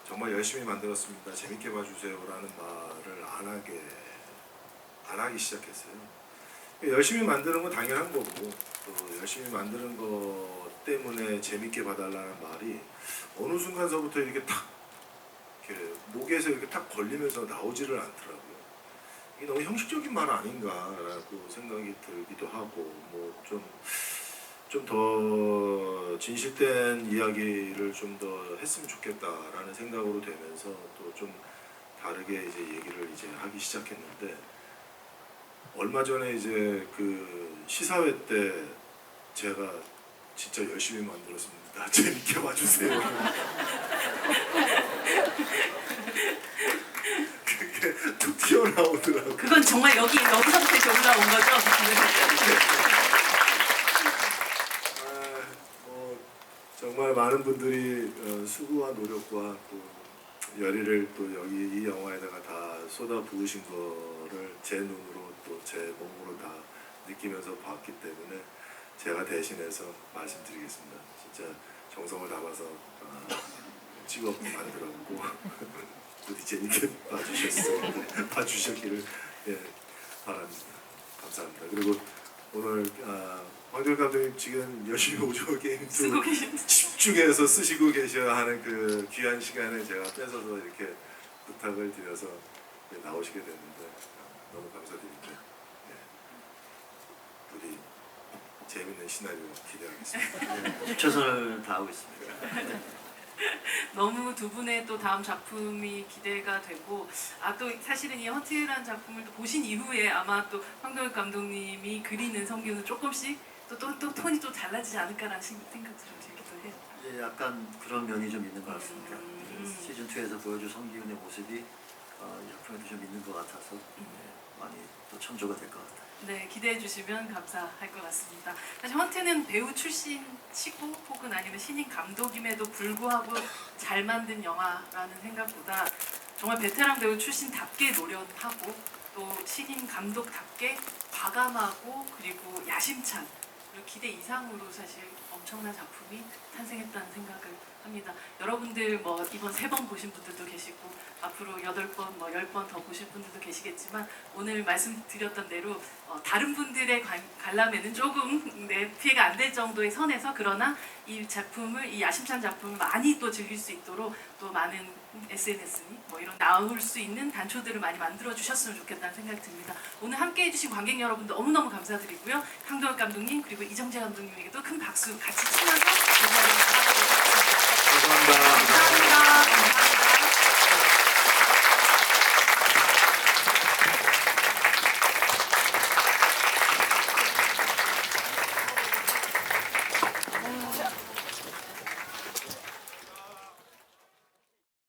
정말 열심히 만들었습니다. 재밌게 봐주세요라는 말을 안 하기 시작했어요. 열심히 만드는 건 당연한 거고 또 열심히 만드는 것 때문에 재밌게 봐달라는 말이 어느 순간서부터 이렇게 탁 이렇게 목에서 이렇게 탁 걸리면서 나오지를 않더라고요. 이게 너무 형식적인 말 아닌가라고 생각이 들기도 하고 뭐 좀 더 진실된 이야기를 좀 더 했으면 좋겠다라는 생각으로 되면서 또 좀 다르게 이제 얘기를 이제 하기 시작했는데, 얼마 전에 이제 그 시사회 때 제가 진짜 열심히 만들었습니다. 재밌게 봐주세요. 그게 툭 튀어나오더라고요. 그건 정말 여기서부터 이렇게 올라온 거죠? 정말 많은 분들이 수고와 노력과 또 열의를 또 여기 이 영화에다가 다 쏟아 부으신 거를 제 눈으로 또 제 몸으로 다 느끼면서 봤기 때문에 제가 대신해서 말씀드리겠습니다. 진짜 정성을 담아서 찍어 만들었고 부디 재밌게 봐주셨기를 바랍니다. 감사합니다. 그리고 오늘 황정일 감독님 지금 열심히 오징어 게임도 쓰고 계신 집중해서 쓰시고 계셔야 하는 그 귀한 시간에 제가 뺏어서 이렇게 부탁을 드려서 나오시게 됐는데 너무 감사드립니다. 부디 재밌는 시나리오 기대하겠습니다. 최선을 다하고 있습니다. 너무 두 분의 또 다음 작품이 기대가 되고 또 사실은 이 헌트라는 작품을 또 보신 이후에 아마 또 황정일 감독님이 그리는 성경은 조금씩 또 톤이 또 달라지지 않을까라는 생각도 좀 들기도 해요. 예, 약간 그런 면이 좀 있는 것 같습니다. 시즌 2에서 보여준 성기훈의 모습이 이 작품에도 좀 있는 것 같아서 많이 또 첨조가 될 것 같아요. 네, 기대해 주시면 감사할 것 같습니다. 사실 헌트는 배우 출신치고 혹은 아니면 신인 감독임에도 불구하고 잘 만든 영화라는 생각보다 정말 베테랑 배우 출신답게 노련하고 또 신인 감독답게 과감하고 그리고 야심찬 그리고 기대 이상으로 사실 엄청난 작품이 탄생했다는 생각을 합니다. 여러분들 뭐 이번 3번 보신 분들도 계시고 앞으로 8번, 10번 더 보실 분들도 계시겠지만 오늘 말씀드렸던 대로 다른 분들의 관람에는 조금 피해가 안 될 정도의 선에서 그러나 이 야심찬 작품을 많이 또 즐길 수 있도록 또 많은 SNS니 뭐 이런 나올 수 있는 단초들을 많이 만들어 주셨으면 좋겠다는 생각이 듭니다. 오늘 함께 해주신 관객 여러분들 너무너무 감사드리고요. 강동혁 감독님 그리고 이정재 감독님에게도 큰 박수 같이 치면서 인사를 나가도록 하겠습니다. 감사합니다. 감사합니다.